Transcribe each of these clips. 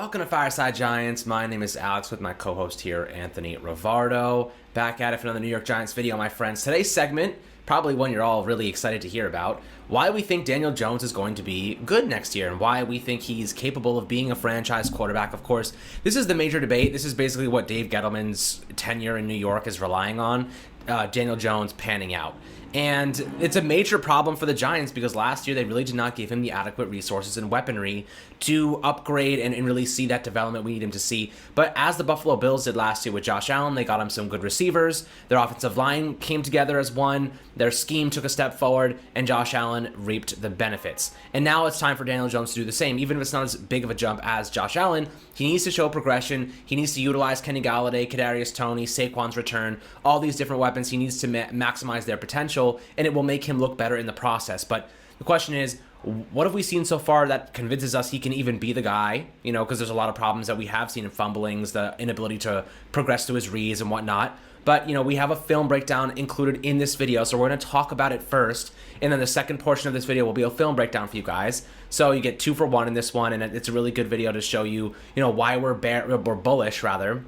Welcome to Fireside Giants. My name is Alex with my co-host here, Anthony Rivardo. Back at it for another New York Giants video, my friends. Today's segment, probably one you're all really excited to hear about, why we think Daniel Jones is going to be good next year and why we think he's capable of being a franchise quarterback. Of course, this is the major debate. This is basically what Dave Gettleman's tenure in New York is relying on, Daniel Jones panning out. And it's a major problem for the Giants because last year they really did not give him the adequate resources and weaponry to upgrade and really see that development we need him to see. But as the Buffalo Bills did last year with Josh Allen, they got him some good receivers. Their offensive line came together as one. Their scheme took a step forward, and Josh Allen reaped the benefits. And now it's time for Daniel Jones to do the same. Even if it's not as big of a jump as Josh Allen, he needs to show progression. He needs to utilize Kenny Galladay, Kadarius Toney, Saquon's return, all these different weapons. He needs to maximize their potential, and it will make him look better in the process. But the question is, what have we seen so far that convinces us he can even be the guy? You know, because there's a lot of problems that we have seen in fumblings, the inability to progress to his reads and whatnot. But, you know, we have a film breakdown included in this video, so we're going to talk about it first, and then the second portion of this video will be a film breakdown for you guys. So you get 2 for 1 in this one, and it's a really good video to show you, you know, why we're bullish, rather,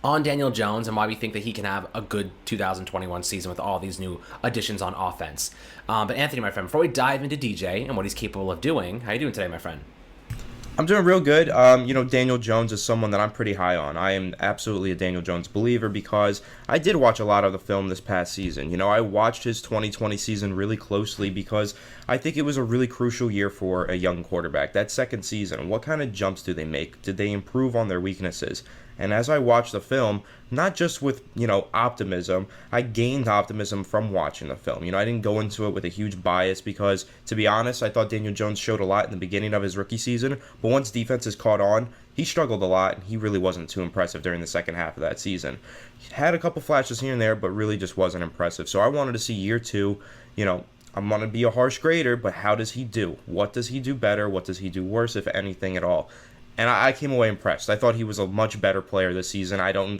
on Daniel Jones and why we think that he can have a good 2021 season with all these new additions on offense. But Anthony, my friend, before we dive into DJ and what he's capable of doing, how you doing today, my friend? I'm doing real good. Daniel Jones is someone that I'm pretty high on. I am absolutely a Daniel Jones believer because I did watch a lot of the film this past season. You know, I watched his 2020 season really closely because I think it was a really crucial year for a young quarterback. That second season, what kind of jumps do they make? Did they improve on their weaknesses? And as I watched the film, not just with, optimism, I gained optimism from watching the film. I didn't go into it with a huge bias because, to be honest, I thought Daniel Jones showed a lot in the beginning of his rookie season. But once defenses caught on, he struggled a lot, and he really wasn't too impressive during the second half of that season. He had a couple flashes here and there, but really just wasn't impressive. So I wanted to see year 2, I'm going to be a harsh grader, but how does he do? What does he do better? What does he do worse, if anything at all? And I came away impressed. I thought he was a much better player this season. I don't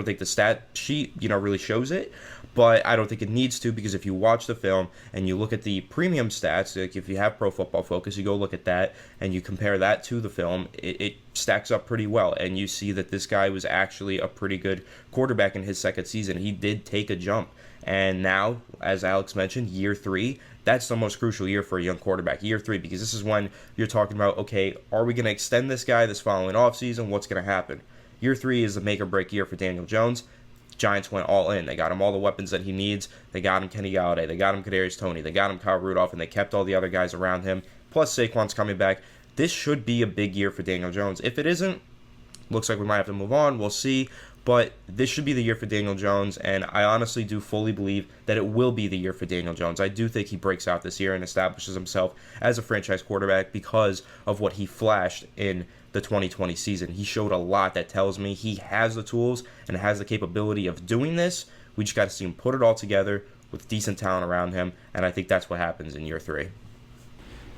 think the stat sheet, really shows it, but I don't think it needs to, because if you watch the film and you look at the premium stats, like if you have Pro Football Focus, you go look at that and you compare that to the film, it stacks up pretty well. And you see that this guy was actually a pretty good quarterback in his second season. He did take a jump. And now, as Alex mentioned, year 3, that's the most crucial year for a young quarterback, year 3, because this is when you're talking about, okay, are we going to extend this guy this following offseason? What's going to happen? Year 3 is the make or break year for Daniel Jones. Giants went all in. They got him all the weapons that he needs. They got him Kenny Galladay. They got him Kadarius Toney. They got him Kyle Rudolph, and they kept all the other guys around him. Plus, Saquon's coming back. This should be a big year for Daniel Jones. If it isn't, looks like we might have to move on. We'll see. But this should be the year for Daniel Jones, and I honestly do fully believe that it will be the year for Daniel Jones. I do think he breaks out this year and establishes himself as a franchise quarterback because of what he flashed in the 2020 season. He showed a lot that tells me he has the tools and has the capability of doing this. We just got to see him put it all together with decent talent around him, and I think that's what happens in year 3.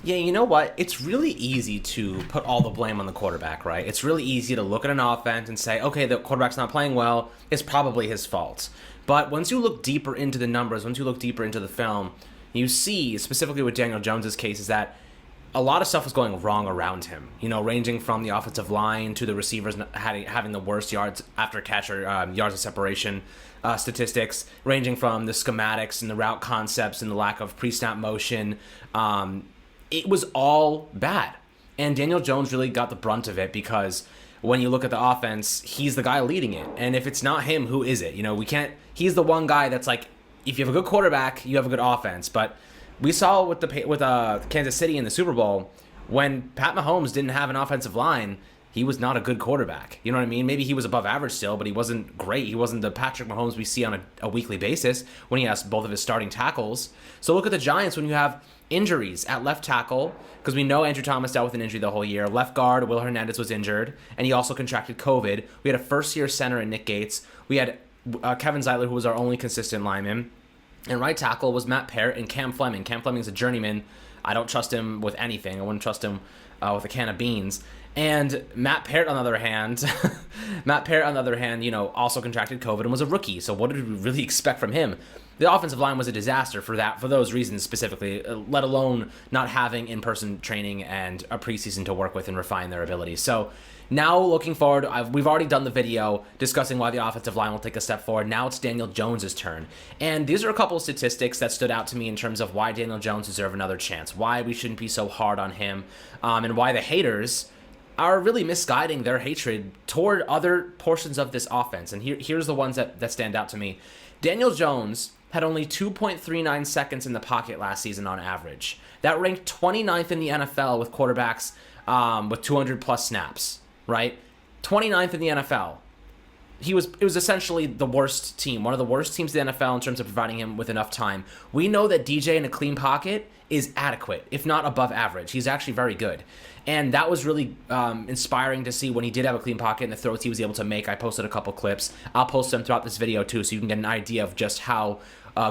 Yeah, you know what? It's really easy to put all the blame on the quarterback, right? It's really easy to look at an offense and say, okay, the quarterback's not playing well, it's probably his fault. But once you look deeper into the numbers, once you look deeper into the film, you see, specifically with Daniel Jones' case, is that a lot of stuff was going wrong around him, ranging from the offensive line to the receivers having the worst yards after catch or yards of separation statistics, ranging from the schematics and the route concepts and the lack of pre-snap motion. It was all bad. And Daniel Jones really got the brunt of it because when you look at the offense, he's the guy leading it. And if it's not him, who is it? He's the one guy that's like, if you have a good quarterback, you have a good offense. But we saw with Kansas City in the Super Bowl, when Pat Mahomes didn't have an offensive line, he was not a good quarterback. You know what I mean? Maybe he was above average still, but he wasn't great. He wasn't the Patrick Mahomes we see on a weekly basis when he has both of his starting tackles. So look at the Giants when you have injuries at left tackle, because we know Andrew Thomas dealt with an injury the whole year. Left guard, Will Hernandez was injured, and he also contracted COVID. We had a first-year center in Nick Gates. We had Kevin Zeitler, who was our only consistent lineman. And right tackle was Matt Parrott and Cam Fleming. Cam Fleming's a journeyman. I don't trust him with anything. I wouldn't trust him with a can of beans. And Matt Parrott, on the other hand, also contracted COVID and was a rookie. So what did we really expect from him? The offensive line was a disaster for those reasons specifically, let alone not having in-person training and a preseason to work with and refine their abilities. So Now, looking forward, we've already done the video discussing why the offensive line will take a step forward. Now it's Daniel Jones' turn. And these are a couple of statistics that stood out to me in terms of why Daniel Jones deserves another chance, why we shouldn't be so hard on him, and why the haters are really misguiding their hatred toward other portions of this offense. And here's the ones that stand out to me. Daniel Jones had only 2.39 seconds in the pocket last season on average. That ranked 29th in the NFL with quarterbacks with 200-plus snaps, right? 29th in the NFL. It was essentially the worst team, one of the worst teams in the NFL in terms of providing him with enough time. We know that DJ in a clean pocket is adequate, if not above average. He's actually very good. And that was really inspiring to see when he did have a clean pocket and the throws he was able to make. I posted a couple clips. I'll post them throughout this video too, so you can get an idea of just how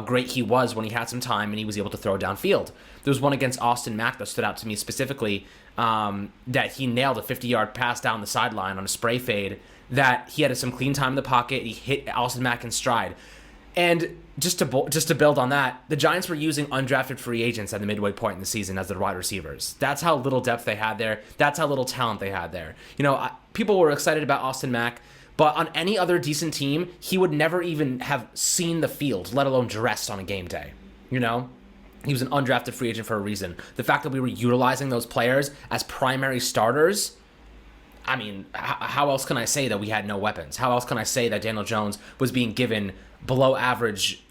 great he was when he had some time and he was able to throw downfield. There was one against Austin Mack that stood out to me specifically, that he nailed a 50-yard pass down the sideline on a spray fade, that he had some clean time in the pocket. He hit Austin Mack in stride. And just to build on that, the Giants were using undrafted free agents at the midway point in the season as their wide receivers. That's how little depth they had there. That's how little talent they had there. People were excited about Austin Mack, but on any other decent team, he would never even have seen the field, let alone dressed on a game day. He was an undrafted free agent for a reason. The fact that we were utilizing those players as primary starters, I mean, how else can I say that we had no weapons? How else can I say that Daniel Jones was being given below average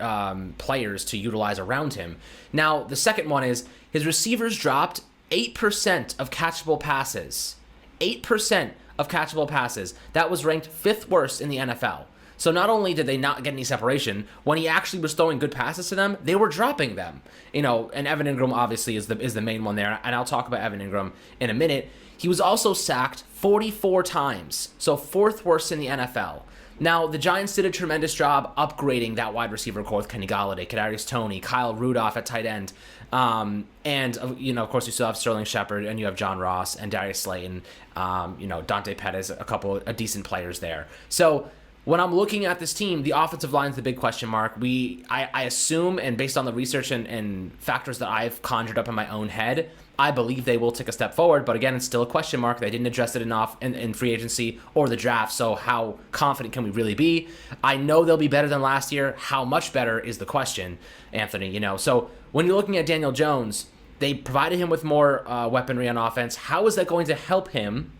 players to utilize around him? Now, the second one is his receivers dropped 8% of catchable passes. 8% of catchable passes. That was ranked 5th worst in the NFL. So not only did they not get any separation, when he actually was throwing good passes to them, they were dropping them. And Evan Ingram obviously is the main one there, and I'll talk about Evan Ingram in a minute. He was also sacked 44 times, so 4th worst in the NFL. Now, the Giants did a tremendous job upgrading that wide receiver core with Kenny Golladay, Kadarius Toney, Kyle Rudolph at tight end. And of course, you still have Sterling Shepard, and you have John Ross and Darius Slayton, Dante Pettis, a couple of decent players there. So when I'm looking at this team, the offensive line is the big question mark. I assume, and based on the research and factors that I've conjured up in my own head, I believe they will take a step forward, but again, it's still a question mark. They didn't address it enough in free agency or the draft, so how confident can we really be? I know they'll be better than last year. How much better is the question, Anthony? So when you're looking at Daniel Jones, they provided him with more weaponry on offense. How is that going to help him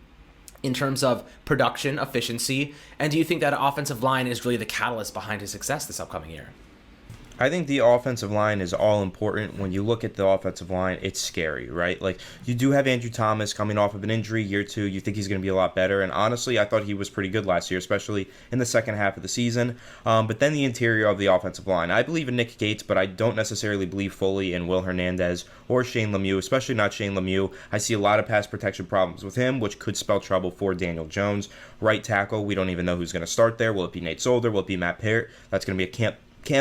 in terms of production, efficiency, and do you think that offensive line is really the catalyst behind his success this upcoming year? I think the offensive line is all important. When you look at the offensive line, it's scary, right? Like, you do have Andrew Thomas coming off of an injury, year 2. You think he's going to be a lot better. And honestly, I thought he was pretty good last year, especially in the second half of the season. But then the interior of the offensive line. I believe in Nick Gates, but I don't necessarily believe fully in Will Hernandez or Shane Lemieux, especially not Shane Lemieux. I see a lot of pass protection problems with him, which could spell trouble for Daniel Jones. Right tackle, we don't even know who's going to start there. Will it be Nate Solder? Will it be Matt Peart? That's going to be a camp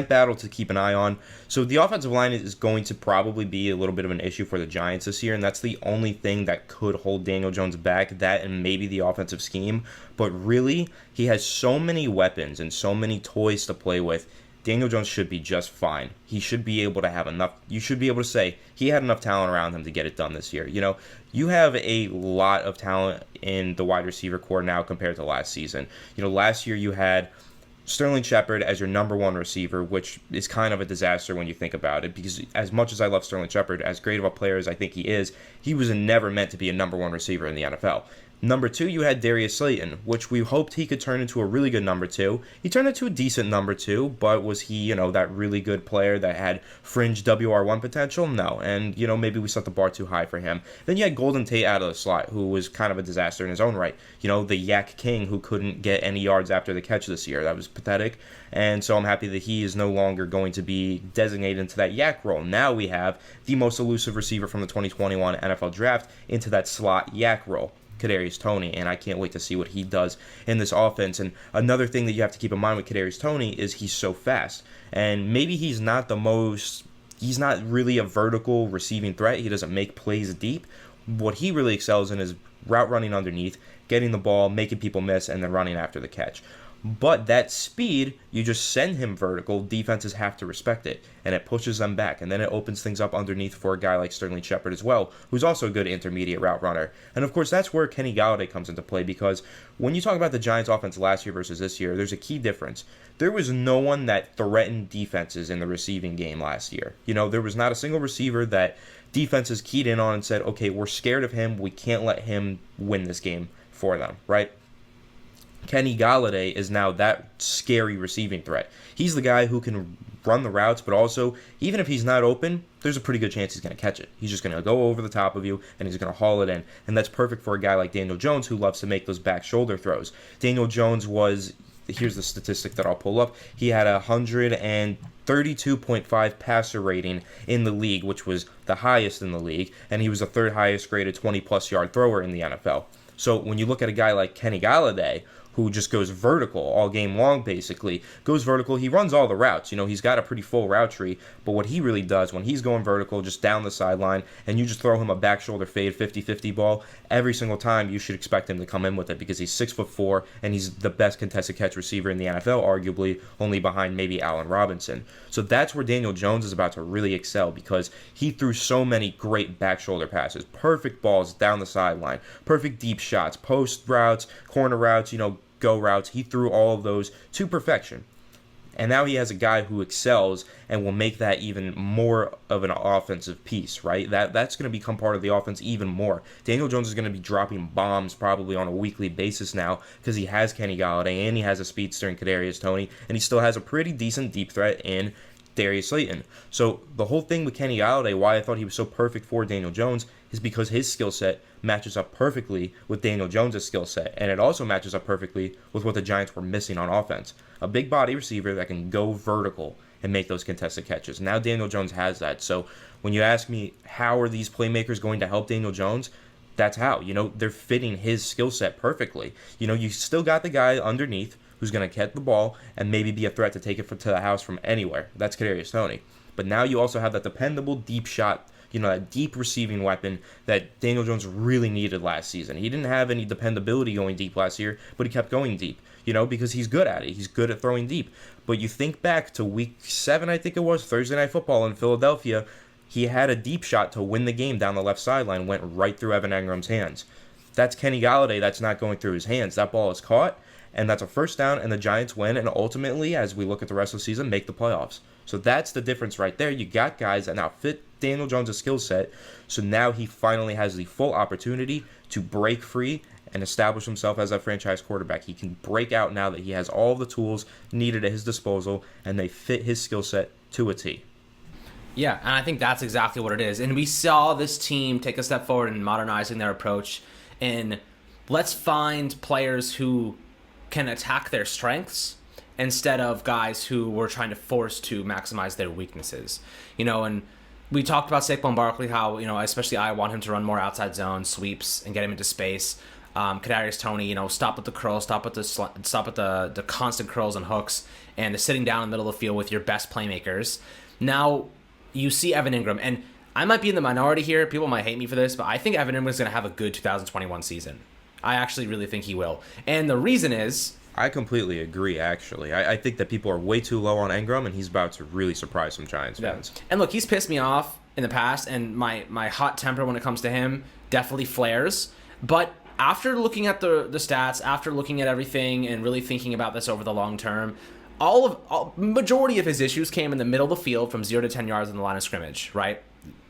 battle to keep an eye on. So the offensive line is going to probably be a little bit of an issue for the Giants this year, and that's the only thing that could hold Daniel Jones back, that and maybe the offensive scheme. But really, he has so many weapons and so many toys to play with. Daniel Jones should be just fine. He should be able to have enough. You should be able to say he had enough talent around him to get it done this year. You have a lot of talent in the wide receiver core now compared to last season. Last year you had Sterling Shepard as your number 1 receiver, which is kind of a disaster when you think about it, because as much as I love Sterling Shepard, as great of a player as I think he is, he was never meant to be a number 1 receiver in the NFL. Number 2, you had Darius Slayton, which we hoped he could turn into a really good number 2. He turned into a decent number 2, but was he, that really good player that had fringe WR1 potential? No, and, maybe we set the bar too high for him. Then you had Golden Tate out of the slot, who was kind of a disaster in his own right. The Yak King who couldn't get any yards after the catch this year. That was pathetic, and so I'm happy that he is no longer going to be designated into that Yak role. Now we have the most elusive receiver from the 2021 NFL Draft into that slot Yak role, Kadarius Toney, and I can't wait to see what he does in this offense. And another thing that you have to keep in mind with Kadarius Toney is he's so fast, and maybe he's not really a vertical receiving threat. He doesn't make plays deep. What he really excels in is route running underneath, getting the ball, making people miss, and then running after the catch. But that speed, you just send him vertical, defenses have to respect it, and it pushes them back, and then it opens things up underneath for a guy like Sterling Shepard as well, who's also a good intermediate route runner. And of course, that's where Kenny Golladay comes into play, because when you talk about the Giants offense last year versus this year, there's a key difference. There was no one that threatened defenses in the receiving game last year. There was not a single receiver that defenses keyed in on and said, okay, we're scared of him, we can't let him win this game for them, right? Kenny Golladay is now that scary receiving threat. He's the guy who can run the routes, but also, even if he's not open, there's a pretty good chance he's going to catch it. He's just going to go over the top of you, and he's going to haul it in. And that's perfect for a guy like Daniel Jones, who loves to make those back shoulder throws. Daniel Jones here's the statistic that I'll pull up, he had 132.5 passer rating in the league, which was the highest in the league, and he was the third highest graded 20-plus yard thrower in the NFL. So when you look at a guy like Kenny Golladay, who just goes vertical all game long, basically. Goes vertical. He runs all the routes. He's got a pretty full route tree. But what he really does when he's going vertical, just down the sideline, and you just throw him a back shoulder fade 50-50 ball, every single time you should expect him to come in with it because he's 6'4", and he's the best contested catch receiver in the NFL, arguably, only behind maybe Allen Robinson. So that's where Daniel Jones is about to really excel because he threw so many great back shoulder passes. Perfect balls down the sideline. Perfect deep shots. Post routes, corner routes, go routes. He threw all of those to perfection. And now he has a guy who excels and will make that even more of an offensive piece, right? That's going to become part of the offense even more. Daniel Jones is going to be dropping bombs probably on a weekly basis now because he has Kenny Golladay and he has a speedster in Kadarius Toney, and he still has a pretty decent deep threat in Darius Slayton. So the whole thing with Kenny Golladay, why I thought he was so perfect for Daniel Jones, is because his skill set matches up perfectly with Daniel Jones' skill set, and it also matches up perfectly with what the Giants were missing on offense. A big body receiver that can go vertical and make those contested catches. Now Daniel Jones has that. So when you ask me how are these playmakers going to help Daniel Jones, that's how. They're fitting his skill set perfectly. You still got the guy underneath who's going to catch the ball and maybe be a threat to take it to the house from anywhere. That's Kadarius Toney. But now you also have that dependable deep shot, that deep receiving weapon that Daniel Jones really needed last season. He didn't have any dependability going deep last year, but he kept going deep, because he's good at it. He's good at throwing deep. But you think back to week 7, I think it was, Thursday Night Football in Philadelphia, he had a deep shot to win the game down the left sideline, went right through Evan Engram's hands. That's Kenny Golladay. That's not going through his hands. That ball is caught, and that's a first down, and the Giants win, and ultimately, as we look at the rest of the season, make the playoffs. So that's the difference right there. You got guys that now fit Daniel Jones' skill set, so now he finally has the full opportunity to break free and establish himself as a franchise quarterback. He can break out now that he has all the tools needed at his disposal, and they fit his skill set to a T. Yeah, and I think that's exactly what it is. And we saw this team take a step forward in modernizing their approach, and let's find players who can attack their strengths instead of guys who were trying to force to maximize their weaknesses. And we talked about Saquon Barkley, how, especially I want him to run more outside zone sweeps and get him into space. Kadarius Toney, stop with the curls, stop with the constant curls and hooks, and the sitting down in the middle of the field with your best playmakers. Now you see Evan Engram, and I might be in the minority here. People might hate me for this, but I think Evan Engram is going to have a good 2021 season. I actually really think he will. And the reason is, I completely agree, actually. I think that people are way too low on Engram, and he's about to really surprise some Giants fans. And look, he's pissed me off in the past, and my hot temper when it comes to him definitely flares. But after looking at the stats, after looking at everything and really thinking about this over the long term, majority of his issues came in the middle of the field from 0 to 10 yards in the line of scrimmage, right?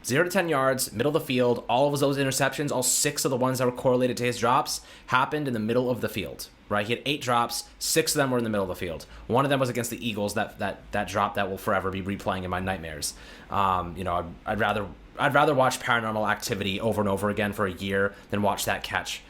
0 to 10 yards, middle of the field. All of those interceptions, all 6 of the ones that were correlated to his drops, happened in the middle of the field, right? He had 8 drops, 6 of them were in the middle of the field. One of them was against the Eagles, that drop that will forever be replaying in my nightmares. I'd rather watch Paranormal Activity over and over again for a year than watch that catch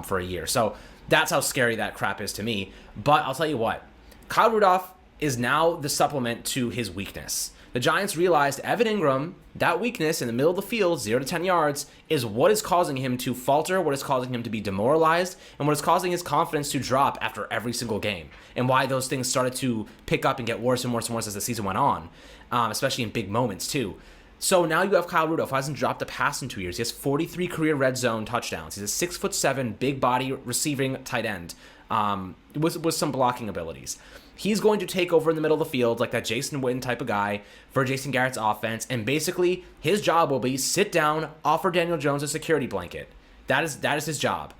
for a year. So that's how scary that crap is to me. But I'll tell you what, Kyle Rudolph is now the supplement to his weakness. The Giants realized Evan Engram, that weakness in the middle of the field, 0 to 10 yards, is what is causing him to falter, what is causing him to be demoralized, and what is causing his confidence to drop after every single game, and why those things started to pick up and get worse and worse and worse as the season went on, especially in big moments too. So now you have Kyle Rudolph, who hasn't dropped a pass in 2 years. He has 43 career red zone touchdowns. He's a 6'7", big body receiving tight end with some blocking abilities. He's going to take over in the middle of the field like that Jason Witten type of guy for Jason Garrett's offense, and basically his job will be sit down, offer Daniel Jones a security blanket. That is his job.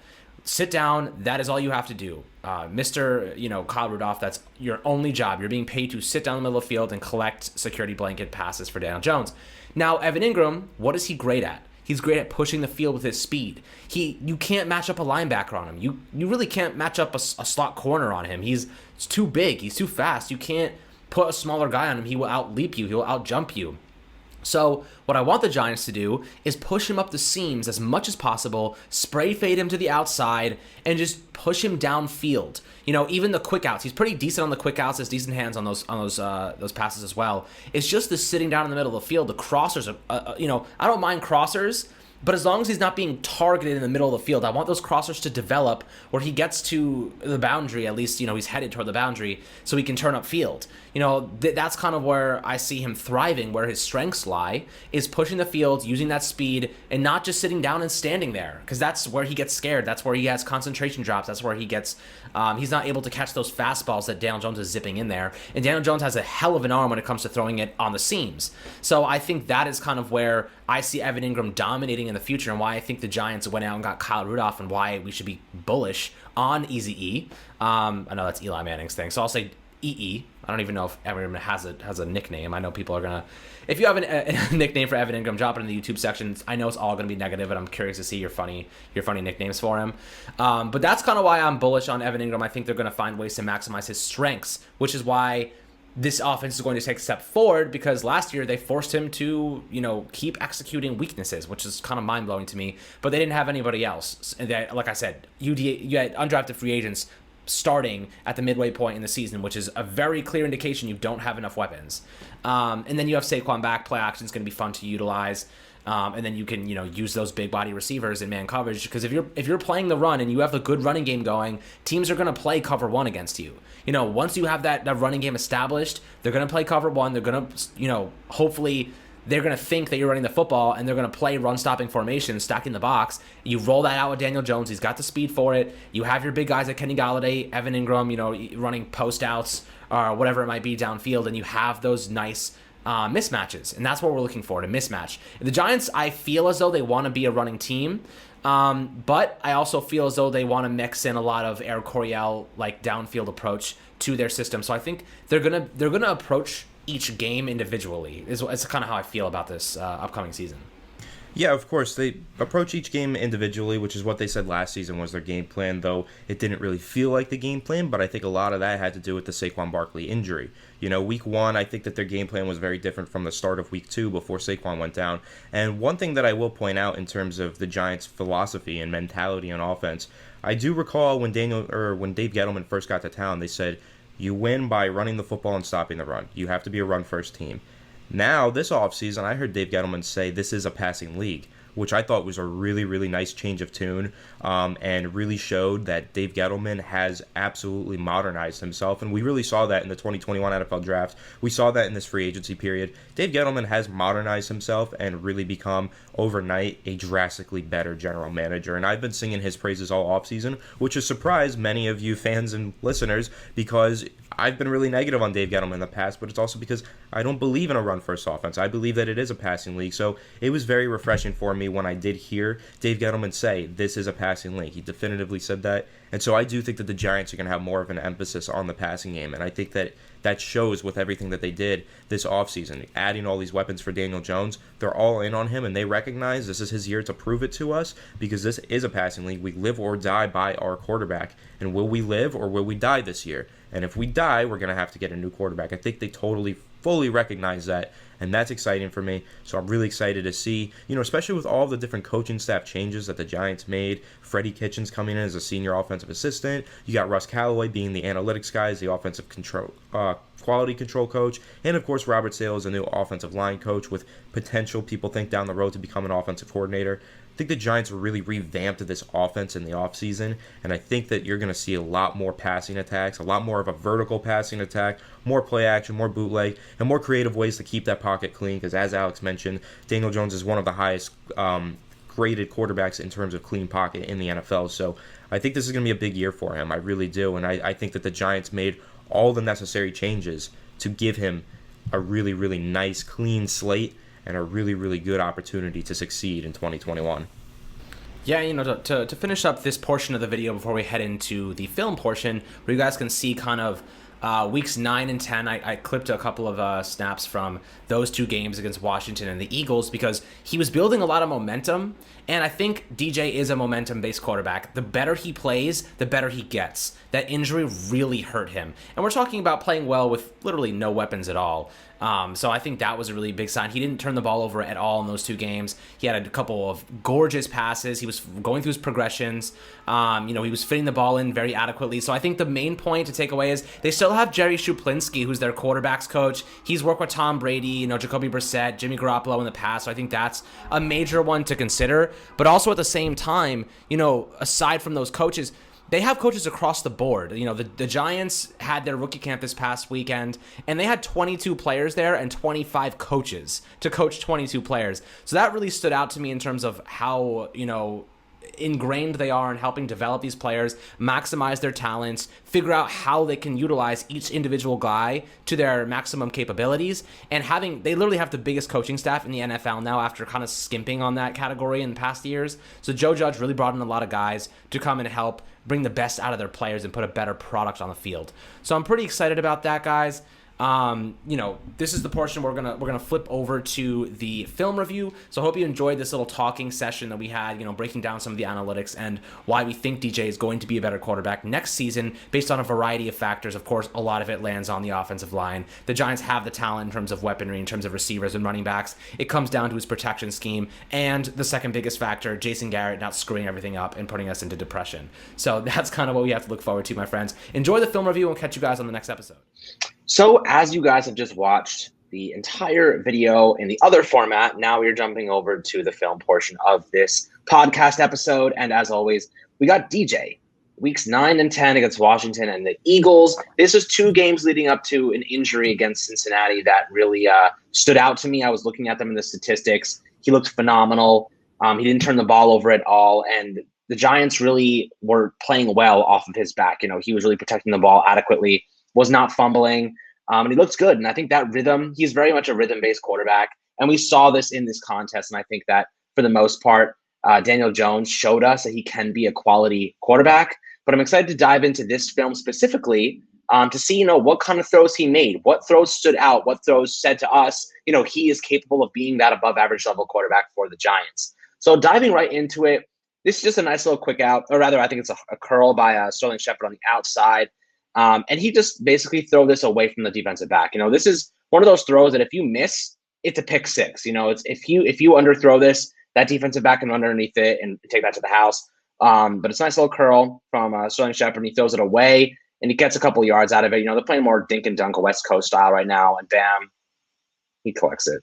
Sit down. That is all you have to do. Mr. Kyle Rudolph, that's your only job. You're being paid to sit down in the middle of the field and collect security blanket passes for Daniel Jones. Now, Evan Ingram, what is he great at? He's great at pushing the field with his speed. You can't match up a linebacker on him. You really can't match up a slot corner on him. He's too big. He's too fast. You can't put a smaller guy on him. He will out-leap you. He will out-jump you. So what I want the Giants to do is push him up the seams as much as possible, spray fade him to the outside, and just push him downfield. Even the quick outs. He's pretty decent on the quick outs. Has decent hands on those passes as well. It's just the sitting down in the middle of the field. The crossers are, I don't mind crossers, but as long as he's not being targeted in the middle of the field, I want those crossers to develop where he gets to the boundary, at least, he's headed toward the boundary, so he can turn upfield. That's kind of where I see him thriving, where his strengths lie, is pushing the field, using that speed, and not just sitting down and standing there, because that's where he gets scared. That's where he has concentration drops. That's where he gets, he's not able to catch those fastballs that Daniel Jones is zipping in there. And Daniel Jones has a hell of an arm when it comes to throwing it on the seams. So I think that is kind of where I see Evan Ingram dominating in the future, and why I think the Giants went out and got Kyle Rudolph, and why we should be bullish on Eazy-E. I know that's Eli Manning's thing, so I'll say EE. I don't even know if Evan Ingram has a nickname. I know people are gonna. If you have a nickname for Evan Ingram, drop it in the YouTube section. I know it's all gonna be negative, but I'm curious to see your funny nicknames for him. But that's kind of why I'm bullish on Evan Ingram. I think they're gonna find ways to maximize his strengths, which is why this offense is going to take a step forward, because last year they forced him to, keep executing weaknesses, which is kind of mind-blowing to me. But they didn't have anybody else. And like I said, you had undrafted free agents starting at the midway point in the season, which is a very clear indication you don't have enough weapons. And then you have Saquon back. Play action is going to be fun to utilize. And then you can, use those big body receivers in man coverage, because if you're playing the run and you have a good running game going, teams are going to play cover one against you. Once you have that running game established, they're going to play cover one. They're going to, hopefully they're going to think that you're running the football, and they're going to play run-stopping formation, stacking the box. You roll that out with Daniel Jones. He's got the speed for it. You have your big guys like Kenny Golladay, Evan Ingram, running post-outs or whatever it might be downfield, and you have those nice mismatches, and that's what we're looking for, to mismatch. The Giants, I feel as though they want to be a running team, but I also feel as though they want to mix in a lot of Eric Coryell like downfield approach to their system. So I think they're gonna approach each game individually. Is kind of how I feel about this upcoming season. Yeah, of course. They approach each game individually, which is what they said last season was their game plan, though it didn't really feel like the game plan, but I think a lot of that had to do with the Saquon Barkley injury. Week 1, I think that their game plan was very different from the start of week 2 before Saquon went down. And one thing that I will point out in terms of the Giants' philosophy and mentality on offense, I do recall when Dave Gettleman first got to town, they said, you win by running the football and stopping the run. You have to be a run-first team. Now, this offseason, I heard Dave Gettleman say this is a passing league, which I thought was a really, really nice change of tune, and really showed that Dave Gettleman has absolutely modernized himself. And we really saw that in the 2021 NFL Draft. We saw that in this free agency period. Dave Gettleman has modernized himself and really become, overnight, a drastically better general manager. And I've been singing his praises all offseason, which has surprised many of you fans and listeners, because I've been really negative on Dave Gettleman in the past, but it's also because I don't believe in a run-first offense. I believe that it is a passing league. So it was very refreshing for me when I did hear Dave Gettleman say this is a passing league. He definitively said that. And so I do think that the Giants are going to have more of an emphasis on the passing game. And I think that that shows with everything that they did this offseason, adding all these weapons for Daniel Jones. They're all in on him, and they recognize this is his year to prove it to us, because this is a passing league. We live or die by our quarterback. And will we live or will we die this year? And if we die, we're going to have to get a new quarterback. I think they fully recognize that, and that's exciting for me. So I'm really excited to see, especially with all the different coaching staff changes that the Giants made. Freddie Kitchens coming in as a senior offensive assistant. You got Russ Callaway being the analytics guy, as the offensive control quality control coach, and of course Robert Sale is a new offensive line coach with potential, people think, down the road to become an offensive coordinator. think the Giants really revamped this offense in the offseason, and I think that you're going to see a lot more passing attacks, a lot more of a vertical passing attack, more play action, more bootleg, and more creative ways to keep that pocket clean, because as Alex mentioned, Daniel Jones is one of the highest graded quarterbacks in terms of clean pocket in the NFL. So I think this is going to be a big year for him. I really do. And I think that the Giants made all the necessary changes to give him a really, really nice, clean slate and a really, really good opportunity to succeed in 2021. Yeah, to finish up this portion of the video before we head into the film portion, where you guys can see kind of weeks 9 and 10, I clipped a couple of snaps from those two games against Washington and the Eagles because he was building a lot of momentum, and I think DJ is a momentum-based quarterback. The better he plays, the better he gets. That injury really hurt him. And we're talking about playing well with literally no weapons at all. So I think that was a really big sign. He didn't turn the ball over at all in those two games. He had a couple of gorgeous passes. He was going through his progressions. He was fitting the ball in very adequately. So I think the main point to take away is they still have Jerry Shuplinski, who's their quarterbacks coach. He's worked with Tom Brady, Jacoby Brissett, Jimmy Garoppolo in the past. So I think that's a major one to consider. But also at the same time, aside from those coaches, they have coaches across the board. The Giants had their rookie camp this past weekend, and they had 22 players there and 25 coaches to coach 22 players. So that really stood out to me in terms of how, ingrained they are in helping develop these players, maximize their talents, figure out how they can utilize each individual guy to their maximum capabilities, and they literally have the biggest coaching staff in the NFL now after kind of skimping on that category in past years. So Joe Judge really brought in a lot of guys to come and help bring the best out of their players and put a better product on the field. So I'm pretty excited about that, guys. This is the portion we're gonna flip over to the film review. So I hope you enjoyed this little talking session that we had, breaking down some of the analytics and why we think DJ is going to be a better quarterback next season based on a variety of factors. Of course, a lot of it lands on the offensive line. The Giants have the talent in terms of weaponry, in terms of receivers and running backs. It comes down to his protection scheme and the second biggest factor, Jason Garrett not screwing everything up and putting us into depression. So that's kind of what we have to look forward to, my friends. Enjoy the film review and we'll catch you guys on the next episode. So as you guys have just watched the entire video in the other format, now we're jumping over to the film portion of this podcast episode. And as always, we got DJ weeks 9 and 10 against Washington and the Eagles. This was 2 games leading up to an injury against Cincinnati that really stood out to me. I was looking at them in the statistics. He looked phenomenal. He didn't turn the ball over at all. And the Giants really were playing well off of his back. He was really protecting the ball adequately, was not fumbling, and he looks good. And I think that rhythm, he's very much a rhythm-based quarterback. And we saw this in this contest. And I think that for the most part, Daniel Jones showed us that he can be a quality quarterback. But I'm excited to dive into this film specifically to see, what kind of throws he made, what throws stood out, what throws said to us, he is capable of being that above average level quarterback for the Giants. So diving right into it, this is just a nice little quick out, or rather, I think it's a curl by Sterling Shepard on the outside. And he just basically throw this away from the defensive back. This is one of those throws that if you miss, it's a pick six. It's if you underthrow this, that defensive back can run underneath it and take that to the house. But it's a nice little curl from Sterling Shepard. And he throws it away and he gets a couple yards out of it. They're playing more dink and dunk, West Coast style right now. And bam, he collects it.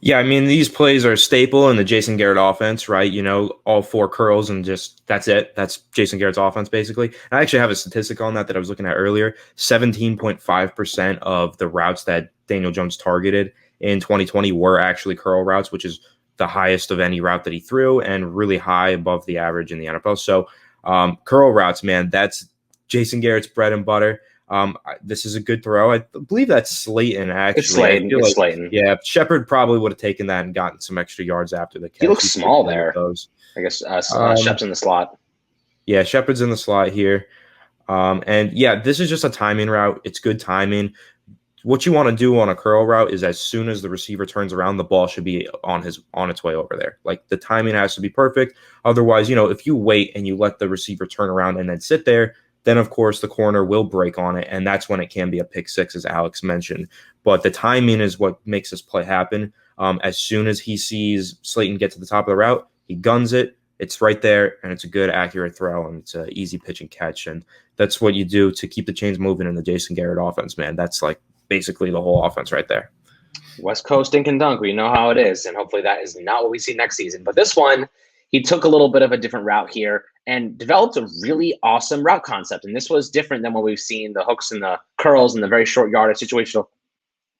Yeah, I mean, these plays are a staple in the Jason Garrett offense, right? All 4 curls and just that's it. That's Jason Garrett's offense, basically. I actually have a statistic on that I was looking at earlier. 17.5% of the routes that Daniel Jones targeted in 2020 were actually curl routes, which is the highest of any route that he threw and really high above the average in the NFL. So curl routes, man, that's Jason Garrett's bread and butter. This is a good throw. I believe that's Slayton, actually. It's Slayton. Yeah, Shepard probably would have taken that and gotten some extra yards after the catch. He looks small there. I guess Shepard's in the slot. Yeah, Shepard's in the slot here. And yeah, this is just a timing route. It's good timing. What you want to do on a curl route is as soon as the receiver turns around, the ball should be on its way over there. Like the timing has to be perfect. Otherwise, if you wait and you let the receiver turn around and then sit there, then of course the corner will break on it, and that's when it can be a pick six, as Alex mentioned. But the timing is what makes this play happen. As soon as he sees Slayton get to the top of the route, he guns it. It's right there, and it's a good, accurate throw, and it's an easy pitch and catch. And that's what you do to keep the chains moving in the Jason Garrett offense, man. That's like basically the whole offense right there. West Coast dink and dunk. We know how it is, and hopefully that is not what we see next season. But this one, he took a little bit of a different route here and developed a really awesome route concept. And this was different than what we've seen, the hooks and the curls and the very short yardage situational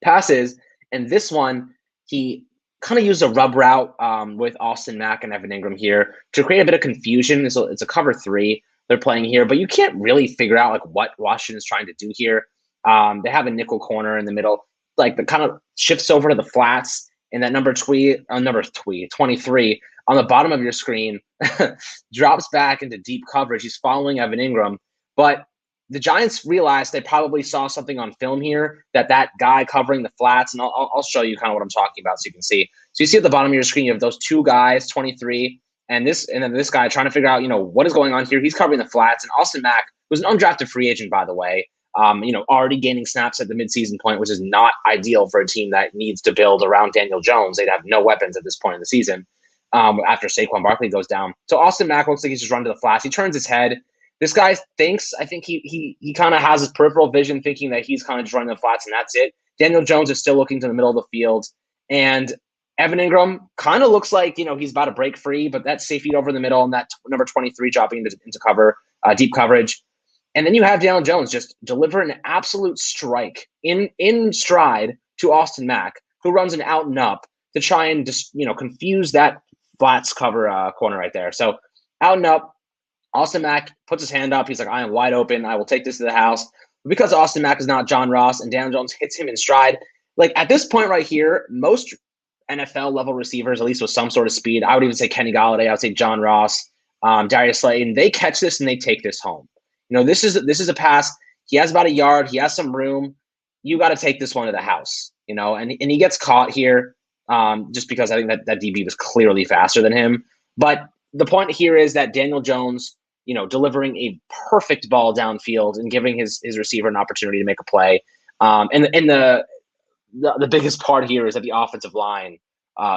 passes. And this one, he kind of used a rub route with Austin Mack and Evan Ingram here to create a bit of confusion. It's a cover three they're playing here, but you can't really figure out like what Washington is trying to do here. They have a nickel corner in the middle, like the kind of shifts over to the flats, and that number 23 on the bottom of your screen drops back into deep coverage. He's following Evan Ingram, but the Giants realized they probably saw something on film here that guy covering the flats, and I'll show you kind of what I'm talking about so you can see. So you see at the bottom of your screen, you have those two guys, 23, and then this guy trying to figure out, what is going on here. He's covering the flats, and Austin Mack was an undrafted free agent, by the way, already gaining snaps at the midseason point, which is not ideal for a team that needs to build around Daniel Jones. They'd have no weapons at this point in the season after Saquon Barkley goes down. So Austin Mack looks like he's just run to the flats. He turns his head. This guy I think he kind of has his peripheral vision thinking that he's kind of just running the flats and that's it. Daniel Jones is still looking to the middle of the field. And Evan Ingram kind of looks like, he's about to break free, but that's safety over the middle and that number 23 dropping into cover, deep coverage. And then you have Daniel Jones just deliver an absolute strike in stride to Austin Mack, who runs an out and up to try and just, confuse that flats cover corner right there. So out and up, Austin Mack puts his hand up. He's like, I am wide open. I will take this to the house. But because Austin Mack is not John Ross and Daniel Jones hits him in stride, like at this point right here, most NFL level receivers, at least with some sort of speed, I would even say Kenny Golladay, I would say John Ross, Darius Slayton, they catch this and they take this home. This is a pass. He has about a yard. He has some room. You got to take this one to the house, and he gets caught here just because I think that DB was clearly faster than him. But the point here is that Daniel Jones, delivering a perfect ball downfield and giving his receiver an opportunity to make a play. And the biggest part here is that the offensive line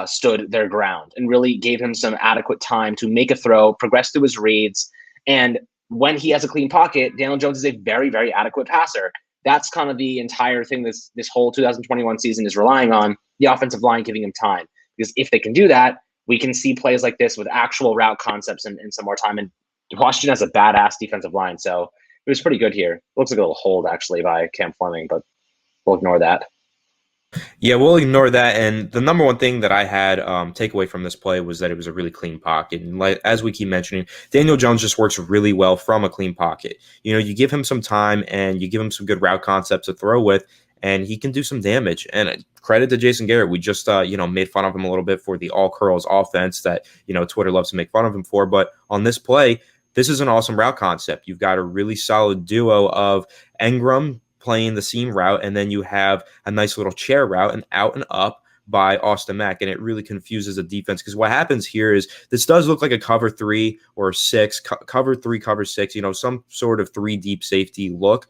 stood their ground and really gave him some adequate time to make a throw, progress through his reads. And when he has a clean pocket, Daniel Jones is a very, very adequate passer. That's kind of the entire thing this whole 2021 season is relying on, the offensive line giving him time. Because if they can do that, we can see plays like this with actual route concepts and some more time. And Washington has a badass defensive line, so it was pretty good here. Looks like a little hold, actually, by Cam Fleming, but we'll ignore that. Yeah, we'll ignore that. And the number one thing that I had takeaway from this play was that it was a really clean pocket. And as we keep mentioning, Daniel Jones just works really well from a clean pocket. You give him some time and you give him some good route concepts to throw with, and he can do some damage. And credit to Jason Garrett. We just, made fun of him a little bit for the all curls offense that, Twitter loves to make fun of him for. But on this play, this is an awesome route concept. You've got a really solid duo of Ingram playing the seam route, and then you have a nice little chair route and out and up by Austin Mack, and it really confuses the defense because what happens here is this does look like a cover 3 or 6, cover 3, cover 6, some sort of 3 deep safety look,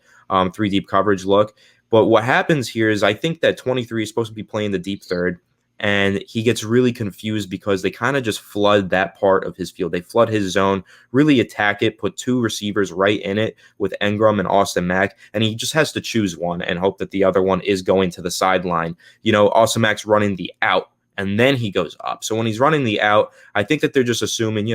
3 deep coverage look. But what happens here is I think that 23 is supposed to be playing the deep third, and he gets really confused because they kind of just flood that part of his field. They flood his zone, really attack it, put 2 receivers right in it with Ingram and Austin Mack, and he just has to choose one and hope that the other one is going to the sideline. Austin Mack's running the out, and then he goes up. So when he's running the out, I think that they're just assuming,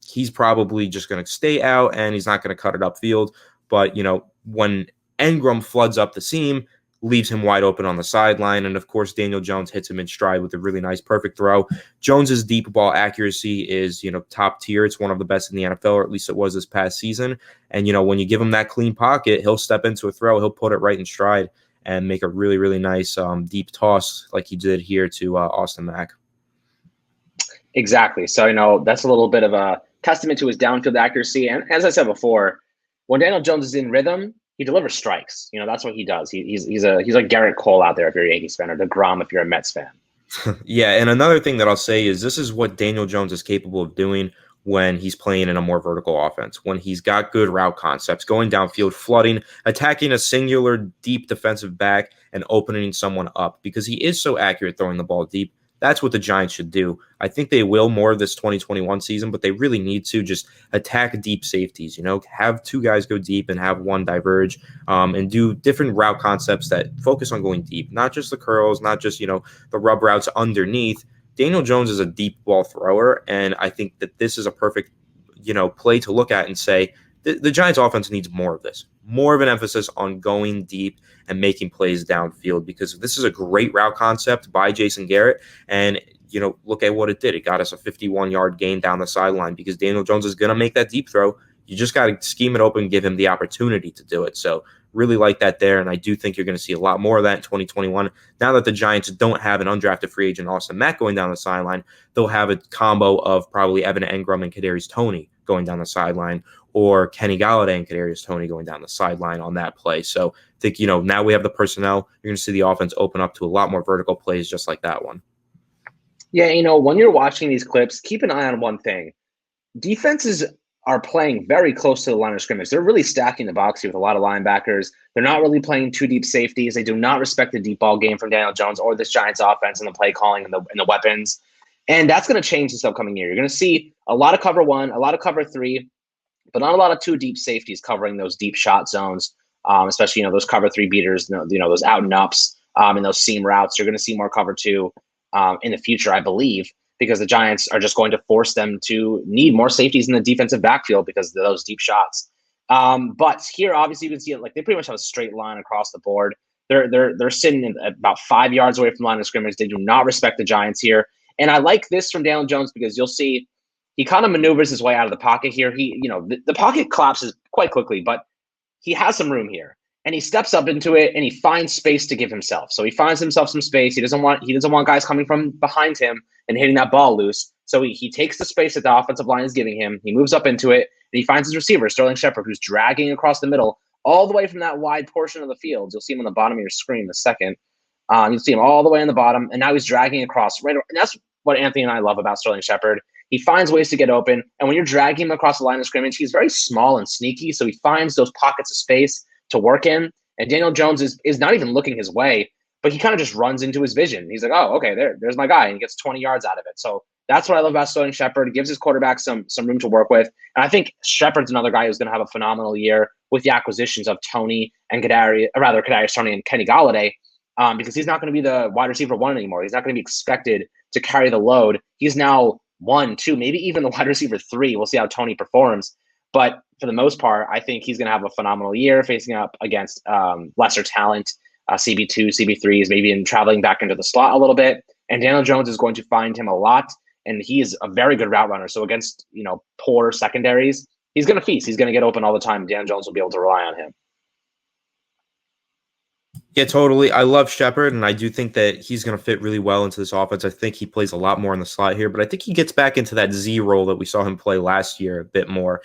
he's probably just going to stay out and he's not going to cut it upfield. But, when Ingram floods up the seam, leaves him wide open on the sideline. And of course, Daniel Jones hits him in stride with a really nice, perfect throw. Jones's deep ball accuracy is, top tier. It's one of the best in the NFL, or at least it was this past season. And, when you give him that clean pocket, he'll step into a throw. He'll put it right in stride and make a really, really nice deep toss like he did here to Austin Mack. Exactly. So, that's a little bit of a testament to his downfield accuracy. And as I said before, when Daniel Jones is in rhythm, he delivers strikes. That's what he does. He's like Garrett Cole out there if you're a Yankees fan, or DeGrom if you're a Mets fan. Yeah, and another thing that I'll say is this is what Daniel Jones is capable of doing when he's playing in a more vertical offense, when he's got good route concepts, going downfield, flooding, attacking a singular deep defensive back, and opening someone up because he is so accurate throwing the ball deep. That's what the Giants should do. I think they will more this 2021 season, but they really need to just attack deep safeties, have two guys go deep and have one diverge, and do different route concepts that focus on going deep, not just the curls, not just, the rub routes underneath. Daniel Jones is a deep ball thrower, and I think that this is a perfect, play to look at and say, the Giants offense needs more of this, more of an emphasis on going deep and making plays downfield, because this is a great route concept by Jason Garrett. And, look at what it did. It got us a 51-yard gain down the sideline because Daniel Jones is going to make that deep throw. You just got to scheme it open and give him the opportunity to do it. So really like that there. And I do think you're going to see a lot more of that in 2021. Now that the Giants don't have an undrafted free agent, Austin Mack, going down the sideline, they'll have a combo of probably Evan Engram and Kadarius Toney going down the sideline, or Kenny Galladay and Kadarius Toney going down the sideline on that play. So I think, now we have the personnel. You're going to see the offense open up to a lot more vertical plays just like that one. Yeah, when you're watching these clips, keep an eye on one thing. Defenses are playing very close to the line of scrimmage. They're really stacking the box here with a lot of linebackers. They're not really playing two deep safeties. They do not respect the deep ball game from Daniel Jones or this Giants offense and the play calling and the weapons. And that's going to change this upcoming year. You're going to see a lot of cover one, a lot of cover three, but not a lot of two deep safeties covering those deep shot zones, especially, those cover three beaters, those out and ups and those seam routes. You're going to see more cover two in the future, I believe, because the Giants are just going to force them to need more safeties in the defensive backfield because of those deep shots. But here, obviously, you can see it, like, they pretty much have a straight line across the board. They're sitting about 5 yards away from the line of scrimmage. They do not respect the Giants here. And I like this from Daniel Jones because you'll see he kind of maneuvers his way out of the pocket here. The pocket collapses quite quickly, but he has some room here. And he steps up into it and he finds space to give himself. So he finds himself some space. He doesn't want guys coming from behind him and hitting that ball loose. So he takes the space that the offensive line is giving him. He moves up into it and he finds his receiver, Sterling Shepard, who's dragging across the middle all the way from that wide portion of the field. You'll see him on the bottom of your screen in a second. You'll see him all the way on the bottom, and now he's dragging across. Right, and that's what Anthony and I love about Sterling Shepard. He finds ways to get open, and when you're dragging him across the line of scrimmage, he's very small and sneaky, so he finds those pockets of space to work in. And Daniel Jones is not even looking his way, but he kind of just runs into his vision. He's like, oh, okay, there's my guy, and he gets 20 yards out of it. So that's what I love about Sterling Shepard. It gives his quarterback some room to work with. And I think Shepard's another guy who's going to have a phenomenal year with the acquisitions of Toney and Kadarius Toney and Kenny Galladay, because he's not going to be the wide receiver one anymore. He's not going to be expected to carry the load. He's now 1, 2, maybe even the wide receiver 3. We'll see how Toney performs. But for the most part, I think he's going to have a phenomenal year facing up against lesser talent, CB2, CB3s, maybe in traveling back into the slot a little bit. And Daniel Jones is going to find him a lot. And he is a very good route runner. So against, poor secondaries, he's going to feast. He's going to get open all the time. Dan Jones will be able to rely on him. Yeah, totally. I love Shepard, and I do think that he's going to fit really well into this offense. I think he plays a lot more in the slot here, but I think he gets back into that Z role that we saw him play last year a bit more.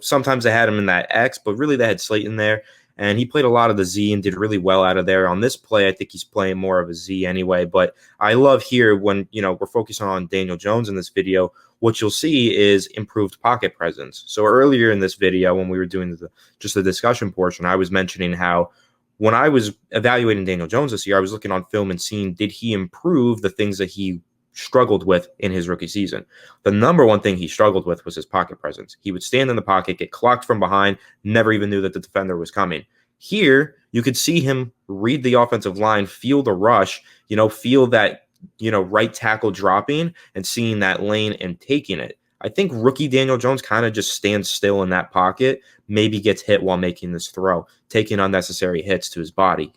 Sometimes they had him in that X, but really they had Slayton there, and he played a lot of the Z and did really well out of there. On this play, I think he's playing more of a Z anyway, but I love here when, we're focusing on Daniel Jones in this video, what you'll see is improved pocket presence. So earlier in this video, when we were doing the discussion portion, I was mentioning how when I was evaluating Daniel Jones this year, I was looking on film and seeing, did he improve the things that he struggled with in his rookie season? The number one thing he struggled with was his pocket presence. He would stand in the pocket, get clocked from behind, never even knew that the defender was coming. Here, you could see him read the offensive line, feel the rush, feel that, right tackle dropping and seeing that lane and taking it. I think rookie Daniel Jones kind of just stands still in that pocket, maybe gets hit while making this throw, taking unnecessary hits to his body.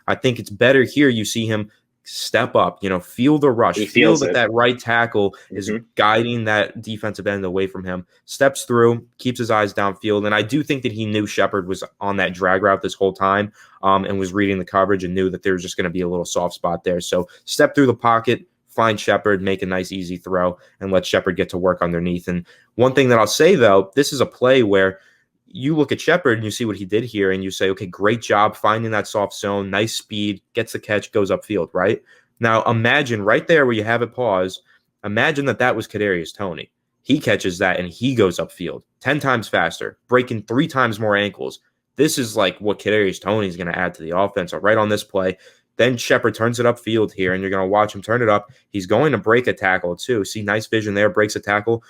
I think it's better here. You see him step up, feel the rush, feel that right tackle is guiding that defensive end away from him, steps through, keeps his eyes downfield. And I do think that he knew Shepard was on that drag route this whole time, and was reading the coverage and knew that there was just going to be a little soft spot there. So step through the pocket, find Shepard, make a nice easy throw, and let Shepard get to work underneath. And one thing that I'll say, though, this is a play where you look at Shepard and you see what he did here, and you say, okay, great job finding that soft zone, nice speed, gets the catch, goes upfield, right? Now imagine right there where you have it pause, imagine that was Kadarius Toney. He catches that and he goes upfield 10 times faster, breaking 3 times more ankles. This is like what Kadarius Toney is going to add to the offense. So right on this play, Then Shepard turns it upfield here, and you're going to watch him turn it up. He's going to break a tackle, too. See, nice vision there, breaks a tackle.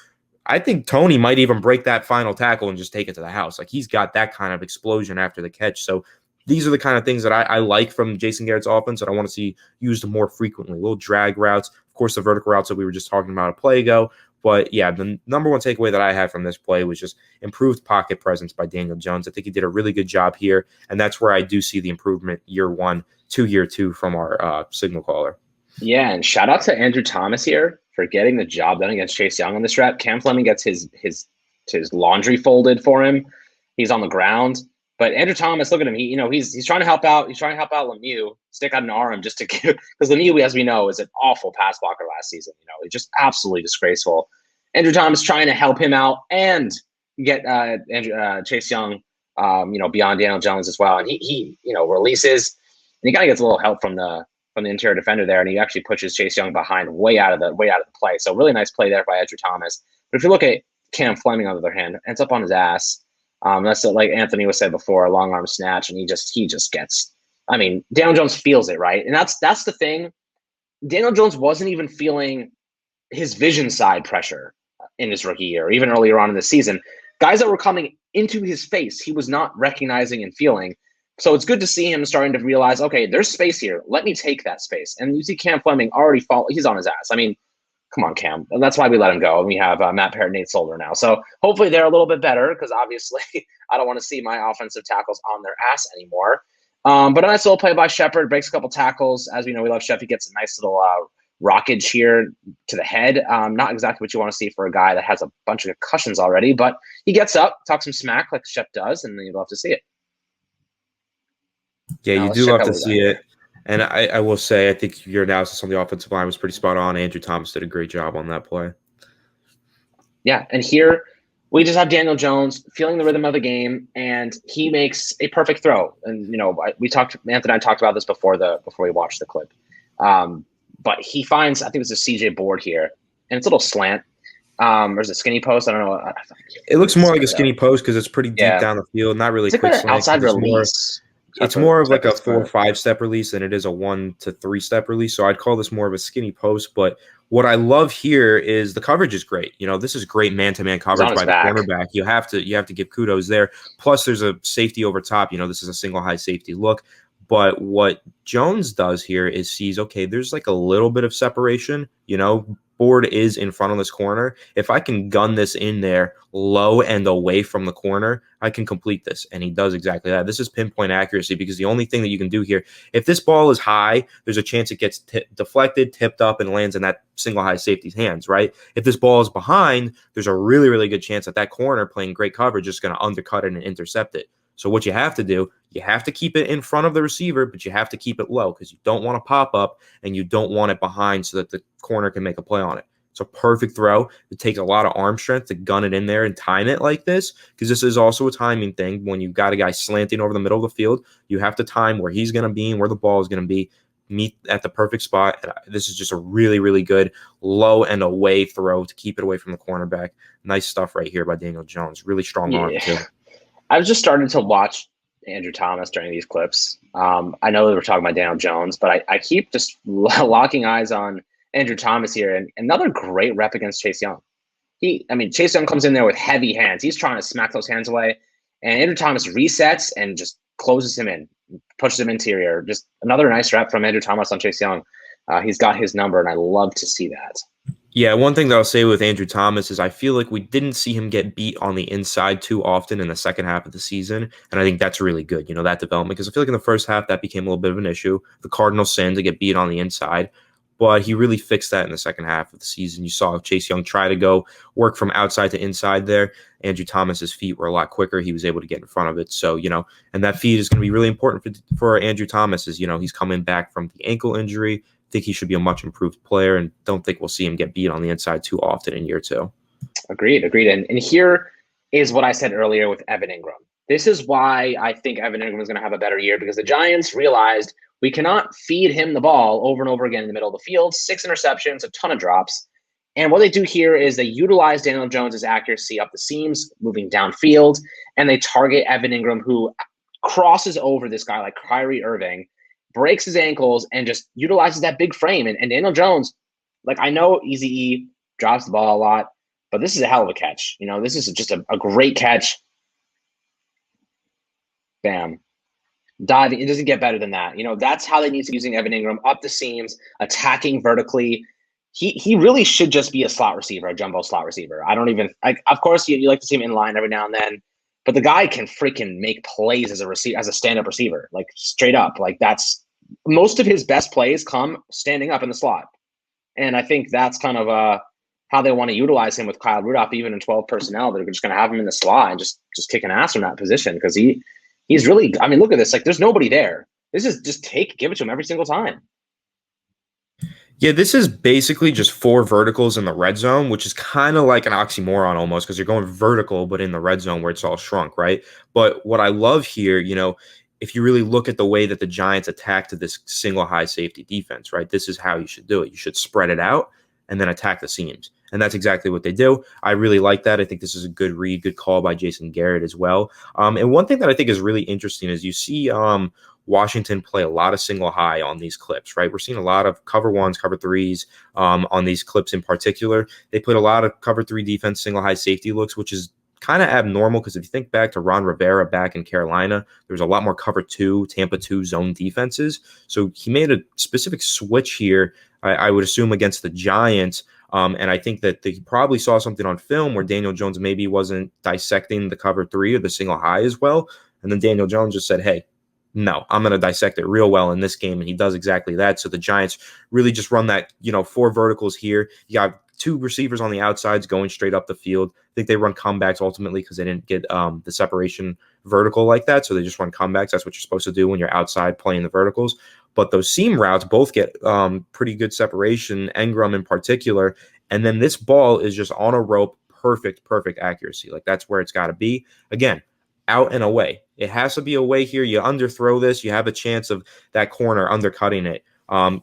I think Tony might even break that final tackle and just take it to the house. Like, he's got that kind of explosion after the catch. So these are the kind of things that I like from Jason Garrett's offense that I want to see used more frequently. Little drag routes, of course, the vertical routes that we were just talking about a play ago. But yeah, the number one takeaway that I had from this play was just improved pocket presence by Daniel Jones. I think he did a really good job here, and that's where I do see the improvement year 1 to year 2 from our signal caller. Yeah, and shout out to Andrew Thomas here for getting the job done against Chase Young on this rep. Cam Fleming gets his laundry folded for him. He's on the ground. But Andrew Thomas, look at him. He's trying to help out. He's trying to help out Lemieux, stick out an arm just to give, because Lemieux, as we know, is an awful pass blocker last season. He's just absolutely disgraceful. Andrew Thomas trying to help him out and get Chase Young, beyond Daniel Jones as well. And he releases, and he kind of gets a little help from the interior defender there, and he actually pushes Chase Young behind way out of the play. So really nice play there by Andrew Thomas. But if you look at Cam Fleming, on the other hand, ends up on his ass. That's like Anthony was said before, a long arm snatch, and he just gets. I mean, Daniel Jones feels it, right? And that's the thing. Daniel Jones wasn't even feeling his vision side pressure in his rookie year, or even earlier on in the season. Guys that were coming into his face, he was not recognizing and feeling. So it's good to see him starting to realize, okay, there's space here. Let me take that space. And you see Cam Fleming already he's on his ass. I mean, come on, Cam. And that's why we let him go. And we have Matt Parrott, Nate Solder now. So hopefully they're a little bit better, because obviously I don't want to see my offensive tackles on their ass anymore. But a nice little play by Shepard, breaks a couple tackles. As we know, we love Shepard. He gets a nice little rockage here to the head. Not exactly what you want to see for a guy that has a bunch of concussions already, but he gets up, talks some smack like Shep does, and then you'd love to see it. Yeah, you do love to see it. And I will say, I think your analysis on the offensive line was pretty spot on. Andrew Thomas did a great job on that play. Yeah, and here we just have Daniel Jones feeling the rhythm of the game, and he makes a perfect throw. And Anthony and I talked about this before we watched the clip. But he finds, I think it's a CJ board here, and it's a little slant. Or is it skinny post? I don't know. It looks more like a skinny post because it's pretty deep down the field, not really it's quick like slant. Outside release. It's more of like a 4 or 5 step release than it is a 1 to 3 step release. So I'd call this more of a skinny post. But what I love here is the coverage is great. This is great man-to-man coverage by the cornerback. You have to give kudos there. Plus, there's a safety over top. This is a single high safety look. But what Jones does here is sees, okay, there's like a little bit of separation. Board is in front of this corner. If I can gun this in there low and away from the corner, I can complete this. And he does exactly that. This is pinpoint accuracy, because the only thing that you can do here, if this ball is high, there's a chance it gets deflected, tipped up, and lands in that single high safety's hands, right? If this ball is behind, there's a really, really good chance that corner playing great coverage is going to undercut it and intercept it. So what you have to do, you have to keep it in front of the receiver, but you have to keep it low, because you don't want to pop up and you don't want it behind so that the corner can make a play on it. It's a perfect throw. It takes a lot of arm strength to gun it in there and time it like this, because this is also a timing thing. When you've got a guy slanting over the middle of the field, you have to time where he's going to be and where the ball is going to be, meet at the perfect spot. This is just a really, really good low and away throw to keep it away from the cornerback. Nice stuff right here by Daniel Jones. Really strong arm too. I've just started to watch Andrew Thomas during these clips. I know that we're talking about Daniel Jones, but I keep just locking eyes on Andrew Thomas here. And another great rep against Chase Young. Chase Young comes in there with heavy hands. He's trying to smack those hands away. And Andrew Thomas resets and just closes him in, pushes him interior. Just another nice rep from Andrew Thomas on Chase Young. He's got his number, and I love to see that. Yeah, one thing that I'll say with Andrew Thomas is I feel like we didn't see him get beat on the inside too often in the second half of the season, and I think that's really good, that development, because I feel like in the first half that became a little bit of an issue. The Cardinals' sin to get beat on the inside, but he really fixed that in the second half of the season. You saw Chase Young try to go work from outside to inside there. Andrew Thomas's feet were a lot quicker. He was able to get in front of it. So, and that feet is going to be really important for Andrew Thomas as, he's coming back from the ankle injury. Think he should be a much improved player, and don't think we'll see him get beat on the inside too often in year 2. Agreed. And here is what I said earlier with Evan Ingram. This is why I think Evan Ingram is going to have a better year, because the Giants realized we cannot feed him the ball over and over again in the middle of the field. 6 interceptions, a ton of drops. And what they do here is they utilize Daniel Jones's accuracy up the seams, moving downfield, and they target Evan Ingram, who crosses over this guy like Kyrie Irving, breaks his ankles, and just utilizes that big frame. And Daniel Jones, like, I know Eazy-E drops the ball a lot, but this is a hell of a catch. This is just a great catch. Bam. Diving. It doesn't get better than that. That's how they need to be using Evan Ingram, up the seams, attacking vertically. He really should just be a slot receiver, a jumbo slot receiver. I don't even of course you like to see him in line every now and then, but the guy can freaking make plays as a receiver, as a stand-up receiver, like straight up. Like, that's most of his best plays come standing up in the slot. And I think that's kind of how they want to utilize him with Kyle Rudolph, even in 12 personnel. They're just going to have him in the slot and just kicking ass from that position, because he's really, I mean, look at this. Like, there's nobody there. This is just give it to him every single time. Yeah, this is basically just 4 verticals in the red zone, which is kind of like an oxymoron almost, because you're going vertical, but in the red zone where it's all shrunk, right? But what I love here, if you really look at the way that the Giants attacked this single high safety defense, right? This is how you should do it. You should spread it out and then attack the seams. And that's exactly what they do. I really like that. I think this is a good read, good call by Jason Garrett as well. And one thing that I think is really interesting is you see Washington play a lot of single high on these clips, right? We're seeing a lot of cover 1s, cover 3s on these clips in particular. They put a lot of cover 3 defense, single high safety looks, which is kind of abnormal, because if you think back to Ron Rivera back in Carolina, there was a lot more cover 2, Tampa 2 zone defenses. So he made a specific switch here, I would assume, against the Giants. And I think that he probably saw something on film where Daniel Jones maybe wasn't dissecting the cover 3 or the single high as well. And then Daniel Jones just said, hey, no, I'm going to dissect it real well in this game. And he does exactly that. So the Giants really just run that, 4 verticals here. You got 2 receivers on the outsides going straight up the field. I think they run comebacks ultimately because they didn't get the separation vertical like that. So they just run comebacks. That's what you're supposed to do when you're outside playing the verticals. But those seam routes both get pretty good separation, Engram in particular. And then this ball is just on a rope, perfect accuracy. Like, that's where it's got to be. Again, out and away. It has to be away here. You underthrow this, you have a chance of that corner undercutting it.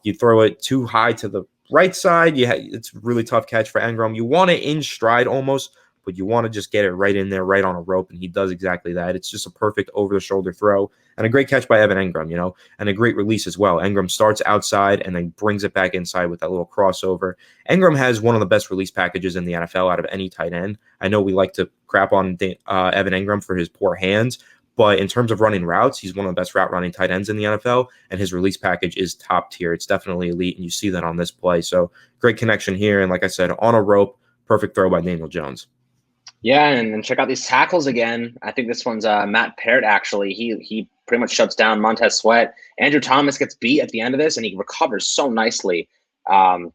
You throw it too high to the right side, it's a really tough catch for Engram. You want it in stride almost, but you want to just get it right in there, right on a rope, and he does exactly that. It's just a perfect over-the-shoulder throw, and a great catch by Evan Engram, and a great release as well. Engram starts outside and then brings it back inside with that little crossover. Engram has one of the best release packages in the NFL out of any tight end. I know we like to crap on Evan Engram for his poor hands, but in terms of running routes, he's one of the best route running tight ends in the NFL, and his release package is top tier. It's definitely elite, and you see that on this play. So great connection here, and like I said, on a rope, perfect throw by Daniel Jones. Yeah, and check out these tackles again. I think this one's Matt Parrott, actually. He pretty much shuts down Montez Sweat. Andrew Thomas gets beat at the end of this, and he recovers so nicely.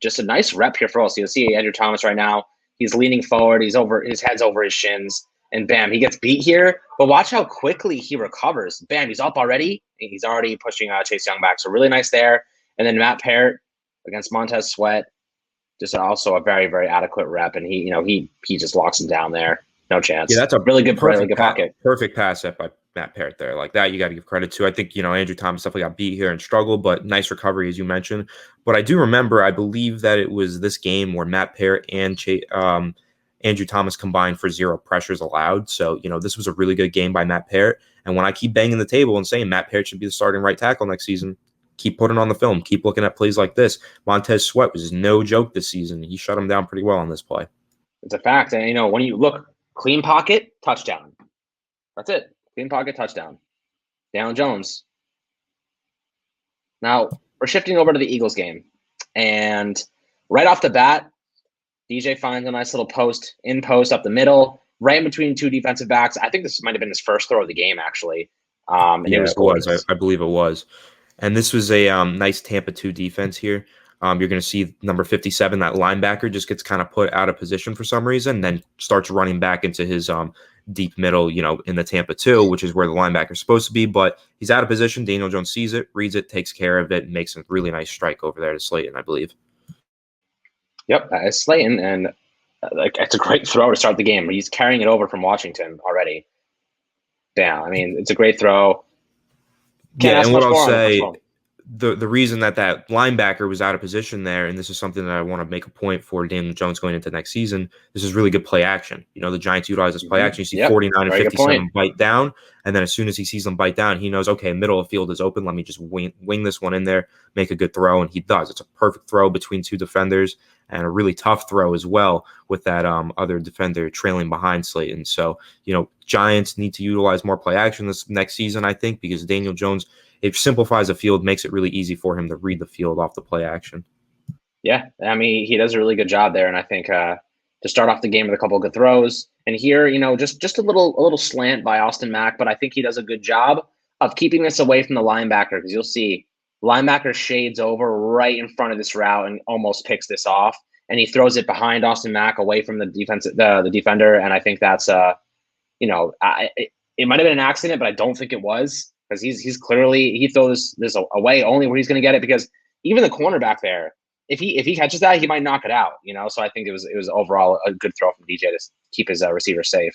Just a nice rep here for us. You'll see Andrew Thomas right now. He's leaning forward. His head's over his shins, and bam, he gets beat here. But watch how quickly he recovers. Bam, he's up already. He's already pushing Chase Young back. So really nice there. And then Matt Parrott against Montez Sweat. Just also a very, very adequate rep, and he just locks him down there. No chance. Yeah, that's a really good pocket. Perfect pass set by Matt Parrott there. Like that, you got to give credit to. I think, Andrew Thomas definitely got beat here and struggled, but nice recovery, as you mentioned. But I do remember, I believe that it was this game where Matt Parrott and Andrew Thomas combined for 0 pressures allowed. So, this was a really good game by Matt Parrott. And when I keep banging the table and saying Matt Parrott should be the starting right tackle next season, keep putting on the film, keep looking at plays like this. Montez Sweat was no joke this season. He shut him down pretty well on this play. It's a fact. And, when you look, clean pocket, touchdown. That's it. Clean pocket, touchdown. Daniel Jones. Now, we're shifting over to the Eagles game. And right off the bat, DJ finds a nice little in post up the middle, right in between 2 defensive backs. I think this might have been his first throw of the game, actually. And yeah, it was. I believe it was. And this was a nice Tampa 2 defense here. You're going to see number 57, that linebacker, just gets kind of put out of position for some reason, then starts running back into his deep middle, in the Tampa 2, which is where the linebacker's supposed to be. But he's out of position. Daniel Jones sees it, reads it, takes care of it, and makes a really nice strike over there to Slayton, I believe. Yep, it's Slayton, and it's a great throw to start the game. He's carrying it over from Washington already. Damn, I mean, it's a great throw. And what I'll say, the reason that linebacker was out of position there, and this is something that I want to make a point for Daniel Jones going into next season, this is really good play action. The Giants utilize this play action. You see 49 and 57 bite down, and then as soon as he sees them bite down, he knows, okay, middle of the field is open. Let me just wing this one in there, make a good throw, and he does. It's a perfect throw between two defenders, and a really tough throw as well with that other defender trailing behind Slayton. So, Giants need to utilize more play action this next season, I think, because Daniel Jones, it simplifies the field, makes it really easy for him to read the field off the play action. Yeah, I mean, he does a really good job there, and I think to start off the game with a couple of good throws, and here, just a little slant by Austin Mack, but I think he does a good job of keeping this away from the linebacker, because you'll see linebacker shades over right in front of this route and almost picks this off, and he throws it behind Austin Mack away from the defender, and I think that's it might have been an accident, but I don't think it was, because he's clearly, he throws this away only where he's going to get it, because even the cornerback there, if he catches that, he might knock it out, So I think it was overall a good throw from DJ to keep his receiver safe.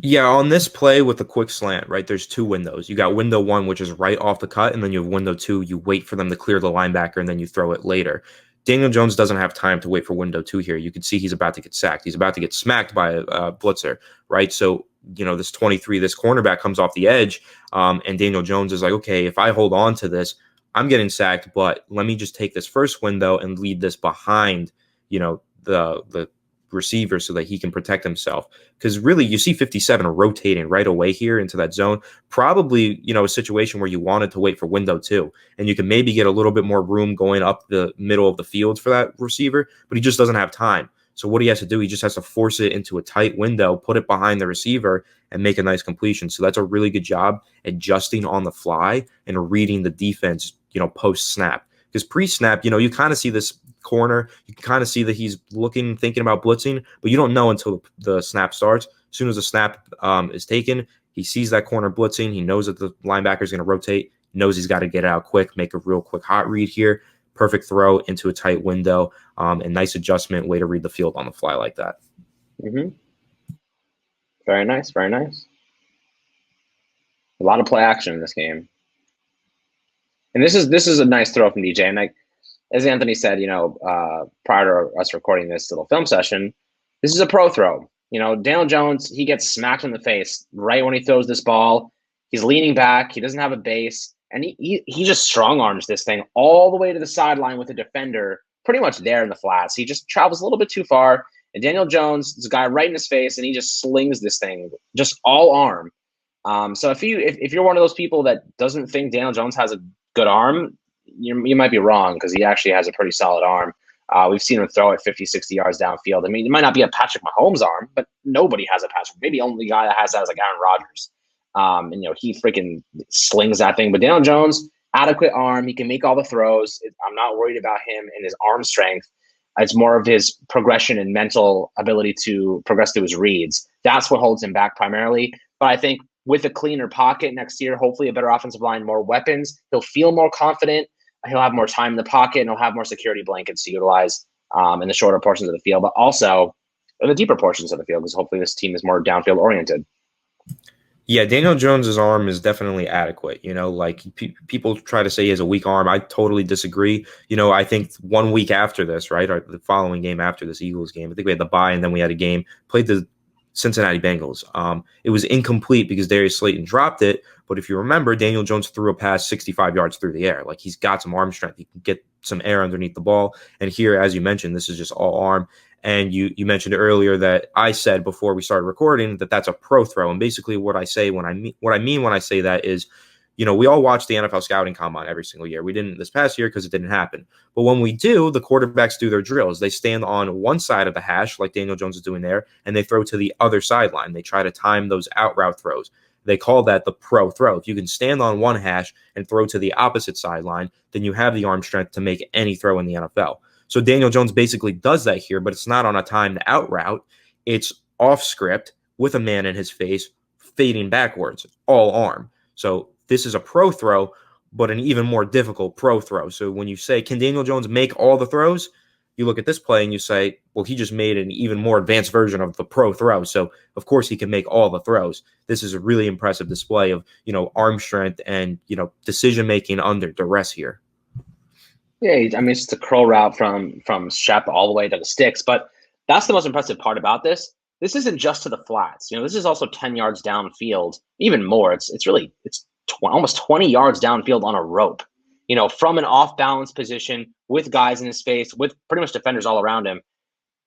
Yeah, on this play with the quick slant, right, there's two windows. You got window one, which is right off the cut, and then you have window two, you wait for them to clear the linebacker, and then you throw it later. Daniel Jones doesn't have time to wait for window two here. You can see he's about to get sacked. He's about to get smacked by a blitzer, right? So, this 23, this cornerback comes off the edge, and Daniel Jones is like, okay, if I hold on to this, I'm getting sacked, but let me just take this first window and lead this behind, the receiver so that he can protect himself. Because really, you see 57 rotating right away here into that zone. Probably, a situation where you wanted to wait for window two, and you can maybe get a little bit more room going up the middle of the field for that receiver, but he just doesn't have time. So what he has to do, he just has to force it into a tight window, put it behind the receiver, and make a nice completion. So that's a really good job adjusting on the fly and reading the defense, post-snap. Because pre-snap, you kind of see this corner. You can kind of see that he's thinking about blitzing, but you don't know until the snap starts. As soon as the snap is taken, he sees that corner blitzing. He knows that the linebacker is going to rotate, knows he's got to get out quick, make a real quick hot read here. Perfect throw into a tight window, and nice adjustment, way to read the field on the fly like that. Mm-hmm. Very nice, very nice. A lot of play action in this game. And this is a nice throw from DJ. And as Anthony said, prior to us recording this little film session, this is a pro throw. Daniel Jones, he gets smacked in the face right when he throws this ball. He's leaning back. He doesn't have a base. And he just strong arms this thing all the way to the sideline with the defender pretty much there in the flats. He just travels a little bit too far. And Daniel Jones, this guy right in his face, and he just slings this thing just all arm. So if you're one of those people that doesn't think Daniel Jones has a good arm, you might be wrong, because he actually has a pretty solid arm. We've seen him throw it 50, 60 yards downfield. I mean, it might not be a Patrick Mahomes arm, but nobody has a Patrick. Maybe the only guy that has that is like Aaron Rodgers. And he freaking slings that thing. But Daniel Jones, adequate arm. He can make all the throws. I'm not worried about him and his arm strength. It's more of his progression and mental ability to progress through his reads. That's what holds him back primarily. But I think with a cleaner pocket next year, hopefully a better offensive line, more weapons, he'll feel more confident. He'll have more time in the pocket, and he'll have more security blankets to utilize in the shorter portions of the field, but also in the deeper portions of the field, because hopefully this team is more downfield oriented. Yeah, Daniel Jones's arm is definitely adequate. People try to say he has a weak arm. I totally disagree. I think 1 week after this, right, or the following game after this Eagles game, I think we had the bye and then we had a game, played the Cincinnati Bengals. It was incomplete because Darius Slayton dropped it. But if you remember, Daniel Jones threw a pass 65 yards through the air. He's got some arm strength. He can get some air underneath the ball. And here, as you mentioned, this is just all arm. And you mentioned earlier that I said before we started recording that that's a pro throw. And basically what I mean when I say that is, we all watch the NFL scouting combine every single year. We didn't this past year because it didn't happen. But when we do, the quarterbacks do their drills. They stand on one side of the hash, like Daniel Jones is doing there, and they throw to the other sideline. They try to time those out route throws. They call that the pro throw. If you can stand on one hash and throw to the opposite sideline, then you have the arm strength to make any throw in the NFL. So Daniel Jones basically does that here, but it's not on a timed out route. It's off script with a man in his face, fading backwards, all arm. So this is a pro throw, but an even more difficult pro throw. So when you say, can Daniel Jones make all the throws? You look at this play and you say, well, he just made an even more advanced version of the pro throw. So, of course, he can make all the throws. This is a really impressive display of, arm strength and, decision making under duress here. Yeah, I mean, it's just a curl route from Shep all the way to the sticks. But that's the most impressive part about this. This isn't just to the flats. This is also 10 yards downfield, even more. It's really almost 20 yards downfield on a rope. From an off balance position with guys in his face, with pretty much defenders all around him.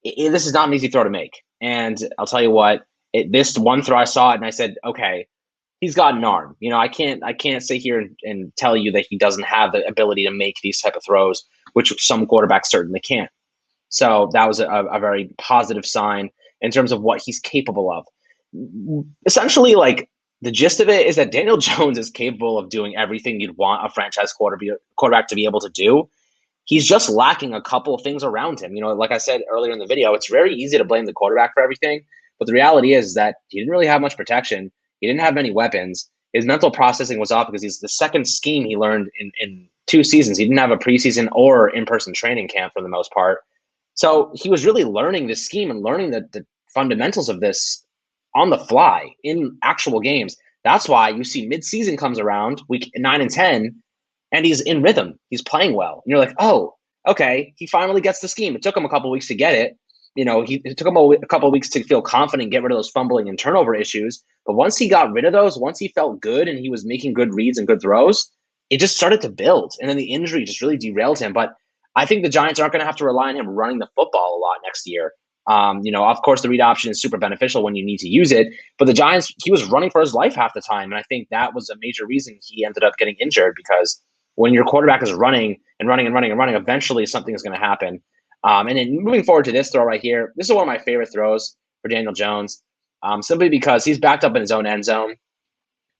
This is not an easy throw to make. And I'll tell you what, this one throw I saw it and I said, okay, he's got an arm. I can't sit here and tell you that he doesn't have the ability to make these type of throws, which some quarterbacks certainly can't. So that was a very positive sign in terms of what he's capable of. Essentially, like, the gist of it is that Daniel Jones is capable of doing everything you'd want a franchise quarterback to be able to do. He's just lacking a couple of things around him. Like I said earlier in the video, it's very easy to blame the quarterback for everything. But the reality is that he didn't really have much protection. He didn't have many weapons. His mental processing was off because he's the second scheme he learned in 2 seasons. He didn't have a preseason or in-person training camp for the most part. So he was really learning this scheme and learning the fundamentals of this on the fly in actual games. That's why you see midseason comes around, week 9 and 10, and he's in rhythm. He's playing well. And you're like, oh, okay, he finally gets the scheme. It took him a couple of weeks to get it. It took him a couple of weeks to feel confident, get rid of those fumbling and turnover issues. But once he got rid of those, once he felt good and he was making good reads and good throws, it just started to build. And then the injury just really derailed him. But I think the Giants aren't going to have to rely on him running the football a lot next year. Of course, the read option is super beneficial when you need to use it. But the Giants, he was running for his life half the time. And I think that was a major reason he ended up getting injured, because when your quarterback is running and running and running and running, eventually something is going to happen. And then moving forward to this throw right here, this is one of my favorite throws for Daniel Jones, simply because he's backed up in his own end zone.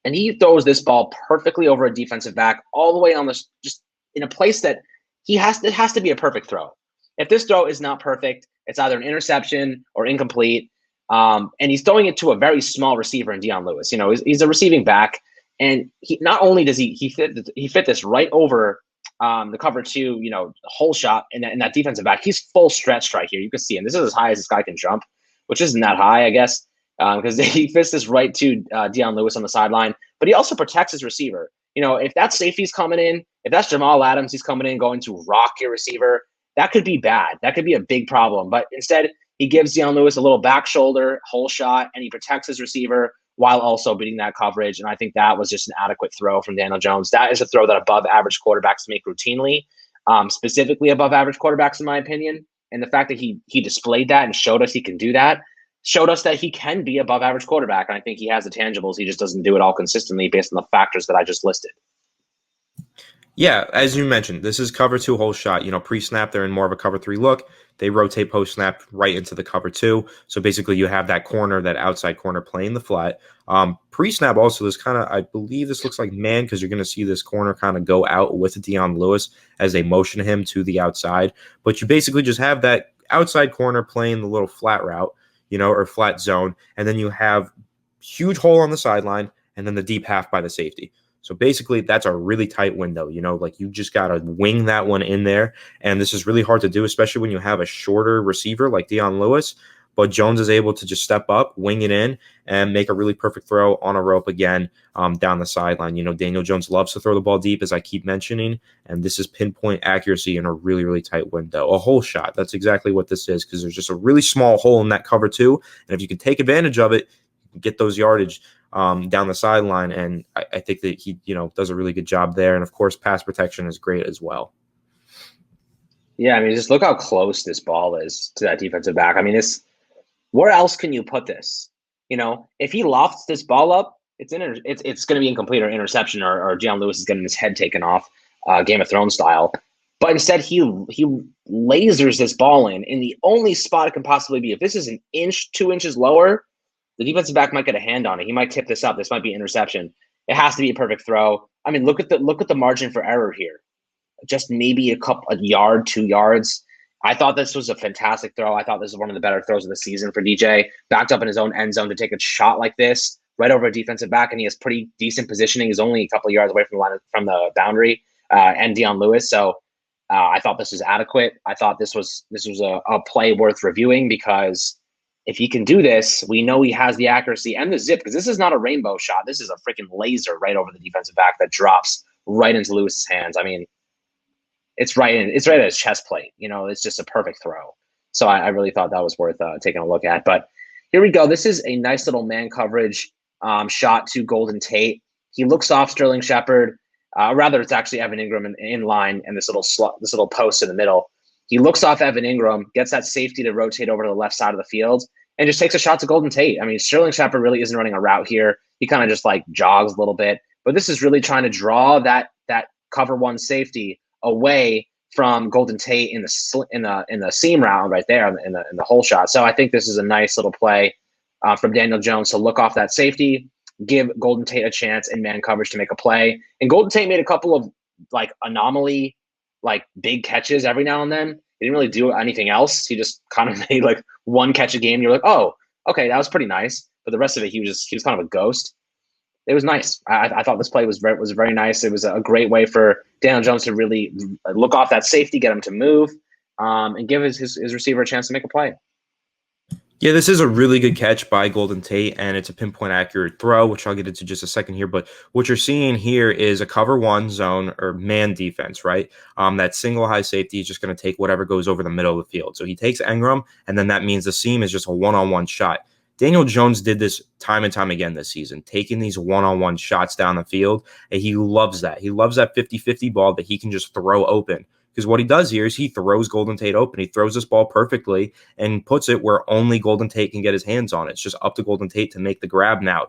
And he throws this ball perfectly over a defensive back all the way on this, just in a place that it has to be a perfect throw. If this throw is not perfect, it's either an interception or incomplete. And he's throwing it to a very small receiver in Dion Lewis. He's a receiving back. And he not only does he fit this right over the cover 2, hole shot in that defensive back. He's full stretched right here. You can see him. This is as high as this guy can jump, which isn't that high, I guess, because he fits this right to Dion Lewis on the sideline. But he also protects his receiver. If that safety's coming in, if that's Jamal Adams, he's coming in going to rock your receiver, that could be bad. That could be a big problem. But instead, he gives Dion Lewis a little back shoulder, hole shot, and he protects his receiver while also beating that coverage. And I think that was just an adequate throw from Daniel Jones. That is a throw that above average quarterbacks make routinely, specifically above average quarterbacks, in my opinion. And the fact that he displayed that and showed us he can do that, showed us that he can be above average quarterback. And I think he has the tangibles. He just doesn't do it all consistently based on the factors that I just listed. Yeah, as you mentioned, this is cover 2 hole shot. Pre-snap, they're in more of a cover 3 look. They rotate post-snap right into the cover 2. So basically you have that corner, that outside corner playing the flat. Pre-snap also is kind of, I believe this looks like man, because you're going to see this corner kind of go out with Dion Lewis as they motion him to the outside. But you basically just have that outside corner playing the little flat route, or flat zone. And then you have huge hole on the sideline and then the deep half by the safety. So basically, that's a really tight window. You just got to wing that one in there. And this is really hard to do, especially when you have a shorter receiver like Dion Lewis. But Jones is able to just step up, wing it in, and make a really perfect throw on a rope again down the sideline. Daniel Jones loves to throw the ball deep, as I keep mentioning. And this is pinpoint accuracy in a really, really tight window. A hole shot. That's exactly what this is, because there's just a really small hole in that cover 2. And if you can take advantage of it, you can get those yardage down the sideline, and I think that he, does a really good job there. And of course, pass protection is great as well. Yeah, I mean, just look how close this ball is to that defensive back. I mean, where else can you put this? If he lofts this ball up, it's going to be incomplete or interception, or Dion Lewis is getting his head taken off, Game of Thrones style. But instead, he lasers this ball in the only spot it can possibly be. If this is an inch, 2 inches lower, the defensive back might get a hand on it. He might tip this up. This might be an interception. It has to be a perfect throw. I mean, look at the margin for error here. Just maybe a yard, 2 yards. I thought this was a fantastic throw. I thought this was one of the better throws of the season for DJ. Backed up in his own end zone to take a shot like this right over a defensive back, and he has pretty decent positioning. He's only a couple of yards away from the boundary, and Dion Lewis. So I thought this was adequate. I thought this was a play worth reviewing because if he can do this, we know he has the accuracy and the zip, because this is not a rainbow shot. This is a freaking laser right over the defensive back that drops right into Lewis's hands. I mean, it's right at his chest plate. It's just a perfect throw. So I really thought that was worth taking a look at. But here we go. This is a nice little man coverage shot to Golden Tate. He looks off Sterling Shepard. Rather, it's actually Evan Ingram in line, and this little post in the middle. He looks off Evan Ingram, gets that safety to rotate over to the left side of the field, and just takes a shot to Golden Tate. I mean, Sterling Shepard really isn't running a route here. He kind of just like jogs a little bit, but this is really trying to draw that cover one safety away from Golden Tate in the seam route right there in the hole shot. So I think this is a nice little play from Daniel Jones to look off that safety, give Golden Tate a chance in man coverage to make a play. And Golden Tate made a couple of like anomaly, like big catches every now and then. He didn't really do anything else. He just kind of made like one catch a game. And you're like, oh, okay, that was pretty nice. But the rest of it, he was kind of a ghost. It was nice. I thought this play was very nice. It was a great way for Daniel Jones to really look off that safety, get him to move, and give his receiver a chance to make a play. Yeah, this is a really good catch by Golden Tate, and it's a pinpoint accurate throw, which I'll get into just a second here. But what you're seeing here is a cover one zone or man defense, right? That single high safety is just going to take whatever goes over the middle of the field. So he takes Ingram, and then that means the seam is just a one-on-one shot. Daniel Jones did this time and time again this season, taking these one-on-one shots down the field, and he loves that. He loves that 50-50 ball that he can just throw open. Because what he does here is he throws Golden Tate open. He throws this ball perfectly and puts it where only Golden Tate can get his hands on it. It's just up to Golden Tate to make the grab now.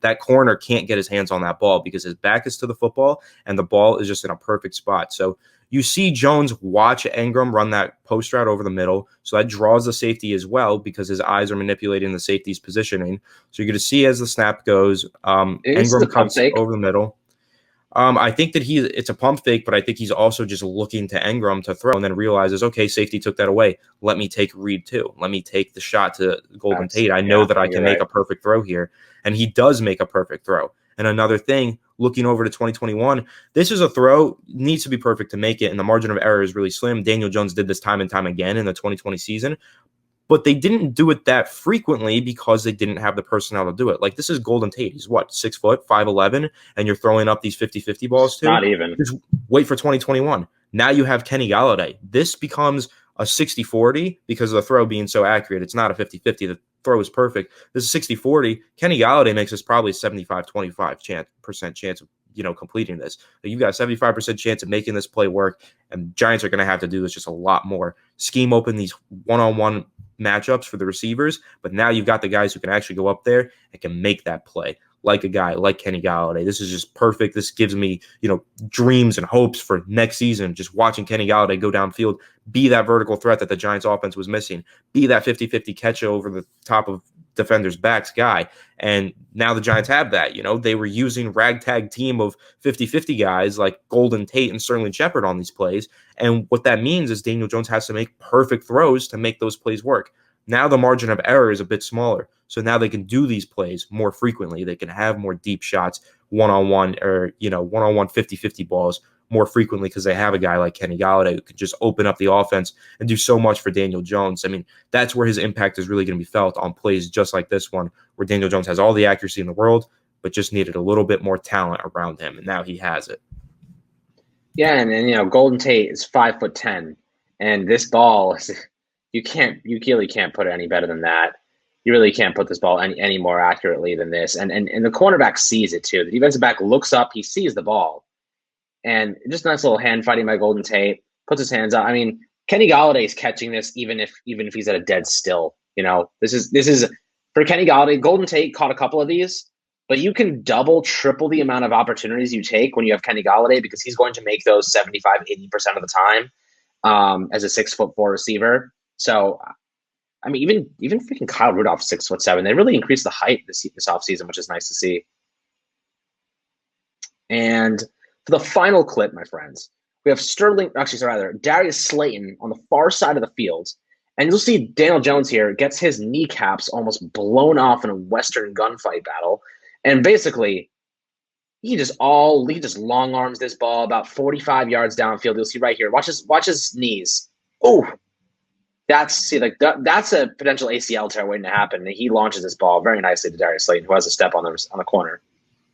That corner can't get his hands on that ball because his back is to the football and the ball is just in a perfect spot. So you see Jones watch Ingram run that post route over the middle. So that draws the safety as well because his eyes are manipulating the safety's positioning. So you're going to see as the snap goes, Ingram comes over the middle. I think that it's a pump fake, but I think he's also just looking to Ingram to throw and then realizes, okay, safety took that away. Let me take read too. Let me take the shot to Golden Tate. I know that I can make a perfect throw here. And he does make a perfect throw. And another thing, looking over to 2021, this is a throw, needs to be perfect to make it, and the margin of error is really slim. Daniel Jones did this time and time again in the 2020 season. But they didn't do it that frequently because they didn't have the personnel to do it. Like, this is Golden Tate. He's what, 6 foot, 5'11", and you're throwing up these 50-50 balls too? Not even. Just wait for 2021. Now you have Kenny Golladay. This becomes a 60-40 because of the throw being so accurate. It's not a 50-50. The throw is perfect. This is 60-40. Kenny Golladay makes this probably 75-25% chance of completing this. You've got a 75% chance of making this play work, and Giants are going to have to do this just a lot more. Scheme open these one-on-one matchups for the receivers, but now you've got the guys who can actually go up there and can make that play, like a guy like Kenny Golladay. This is just perfect. This gives me, dreams and hopes for next season, just watching Kenny Golladay go downfield, be that vertical threat that the Giants offense was missing, be that 50-50 catch over the top of defenders' backs guy. And now the Giants have that. They were using ragtag team of 50-50 guys like Golden Tate and Sterling Shepard on these plays. And what that means is Daniel Jones has to make perfect throws to make those plays work. Now the margin of error is a bit smaller. So now they can do these plays more frequently. They can have more deep shots, one-on-one or, one-on-one 50-50 balls more frequently because they have a guy like Kenny Golladay who could just open up the offense and do so much for Daniel Jones. I mean, that's where his impact is really going to be felt, on plays just like this one, where Daniel Jones has all the accuracy in the world, but just needed a little bit more talent around him, and now he has it. Yeah, and Golden Tate is 5'10", and this ball, you really can't put it any better than that. You really can't put this ball any more accurately than this. And the cornerback sees it too. The defensive back looks up, he sees the ball. And just nice little hand fighting by Golden Tate, puts his hands out. I mean, Kenny Golladay is catching this even if he's at a dead still. This is for Kenny Golladay. Golden Tate caught a couple of these, but you can double, triple the amount of opportunities you take when you have Kenny Golladay, because he's going to make those 75-80% of the time as a 6'4" receiver. So, I mean, even freaking Kyle Rudolph, 6'7". They really increased the height this offseason, which is nice to see. And for the final clip, my friends, we have Darius Slayton on the far side of the field. And you'll see Daniel Jones here gets his kneecaps almost blown off in a Western gunfight battle. And basically, he just long arms this ball about 45 yards downfield. You'll see right here. Watch his knees. Oh, that's a potential ACL tear waiting to happen. And he launches this ball very nicely to Darius Slayton, who has a step on the corner.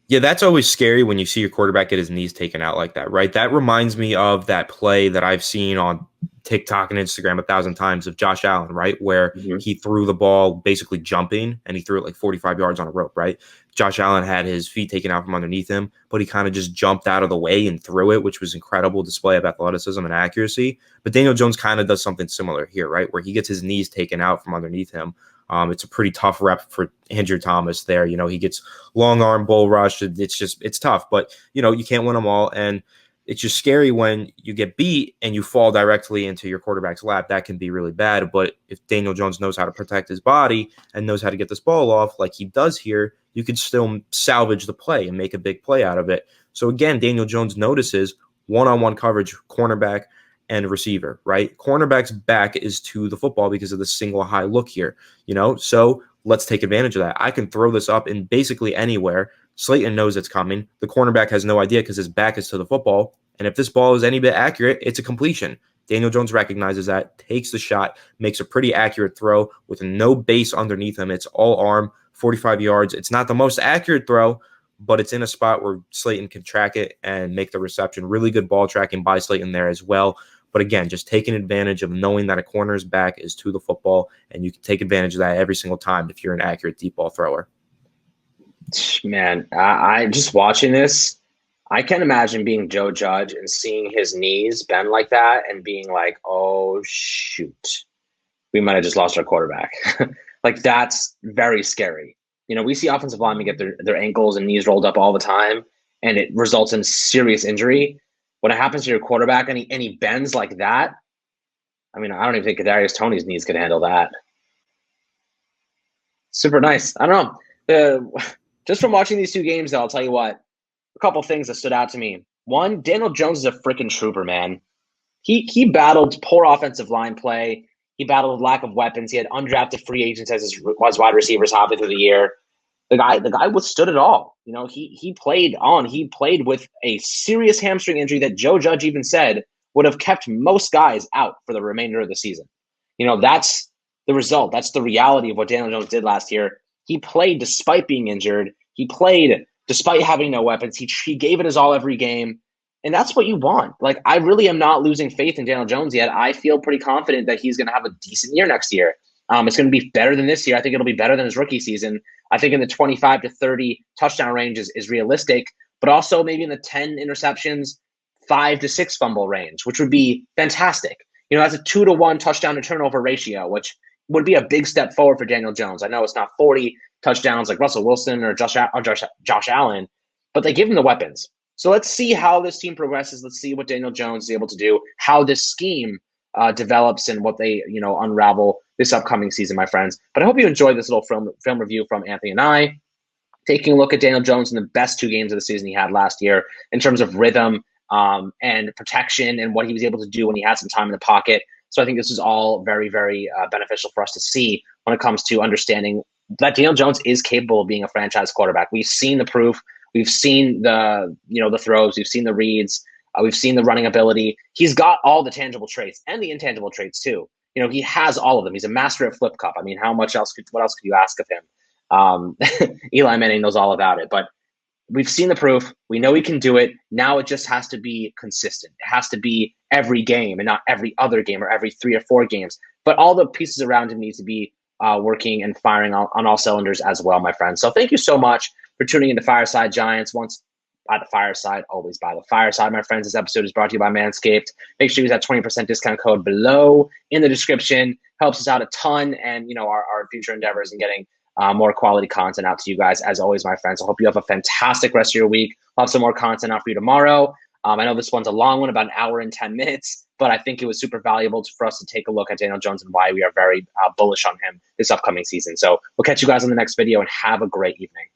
Yeah, that's always scary when you see your quarterback get his knees taken out like that, right? That reminds me of that play that I've seen on TikTok and Instagram 1,000 times of Josh Allen, right? Where he threw the ball basically jumping and he threw it like 45 yards on a rope, right? Josh Allen had his feet taken out from underneath him, but he kind of just jumped out of the way and threw it, which was incredible display of athleticism and accuracy. But Daniel Jones kind of does something similar here, right? Where he gets his knees taken out from underneath him. It's a pretty tough rep for Andrew Thomas there. You know, he gets long arm bull rush. It's tough, but you know, you can't win them all. And it's just scary when you get beat and you fall directly into your quarterback's lap. That can be really bad. But if Daniel Jones knows how to protect his body and knows how to get this ball off like he does here, you could still salvage the play and make a big play out of it. So again, Daniel Jones notices one-on-one coverage, cornerback and receiver, right? Cornerback's back is to the football because of the single high look here, you know? So let's take advantage of that. I can throw this up in basically anywhere. Slayton knows it's coming. The cornerback has no idea because his back is to the football. And if this ball is any bit accurate, it's a completion. Daniel Jones recognizes that, takes the shot, makes a pretty accurate throw with no base underneath him. It's all arm, 45 yards. It's not the most accurate throw, but it's in a spot where Slayton can track it and make the reception. Really good ball tracking by Slayton there as well. But again, just taking advantage of knowing that a corner's back is to the football, and you can take advantage of that every single time if you're an accurate deep ball thrower. Man, I just watching this, I can't imagine being Joe Judge and seeing his knees bend like that and being like, oh, shoot, we might have just lost our quarterback. Like, that's very scary. You know, we see offensive linemen get their ankles and knees rolled up all the time, and it results in serious injury. When it happens to your quarterback and he bends like that, I mean, I don't even think Kadarius Toney's knees could handle that. Super nice. I don't know. Just from watching these two games, though, I'll tell you what, a couple things that stood out to me. One, Daniel Jones is a freaking trooper, man. He battled poor offensive line play. He battled lack of weapons. He had undrafted free agents as his wide receivers halfway through the year. The guy withstood it all. You know, he played on. He played with a serious hamstring injury that Joe Judge even said would have kept most guys out for the remainder of the season. You know, that's the result. That's the reality of what Daniel Jones did last year. He played despite being injured. He played despite having no weapons. He gave it his all every game. And that's what you want. Like, I really am not losing faith in Daniel Jones yet. I feel pretty confident that he's going to have a decent year next year. It's going to be better than this year. I think it'll be better than his rookie season. I think in the 25 to 30 touchdown range is realistic, but also maybe in the 10 interceptions, 5 to 6 fumble range, which would be fantastic. You know, that's a 2-to-1 touchdown to turnover ratio, which would be a big step forward for Daniel Jones. I know it's not 40 touchdowns like Russell Wilson or Josh Allen, but they give him the weapons. So let's see how this team progresses. Let's see what Daniel Jones is able to do, how this scheme develops and what they, unravel this upcoming season, my friends. But I hope you enjoyed this little film review from Anthony and I, taking a look at Daniel Jones in the best 2 games of the season he had last year in terms of rhythm and protection and what he was able to do when he had some time in the pocket. So I think this is all very, very beneficial for us to see when it comes to understanding that Daniel Jones is capable of being a franchise quarterback. We've seen the proof. We've seen the throws. We've seen the reads. We've seen the running ability. He's got all the tangible traits and the intangible traits too. You know, he has all of them. He's a master at flip cup. I mean, what else could you ask of him? Eli Manning knows all about it, but we've seen the proof. We know he can do it. Now it just has to be consistent. It has to be every game and not every other game or every 3 or 4 games. But all the pieces around him need to be working and firing on all cylinders as well, my friends. So thank you so much for tuning into Fireside Giants. Once by the fireside, always by the fireside, my friends. This episode is brought to you by Manscaped. Make sure you use that 20% discount code below in the description. Helps us out a ton, and our future endeavors in getting more quality content out to you guys. As always, my friends, I hope you have a fantastic rest of your week. I'll have some more content out for you tomorrow. I know this one's a long one, about an hour and 10 minutes, but I think it was super valuable for us to take a look at Daniel Jones and why we are very bullish on him this upcoming season. So we'll catch you guys on the next video, and have a great evening.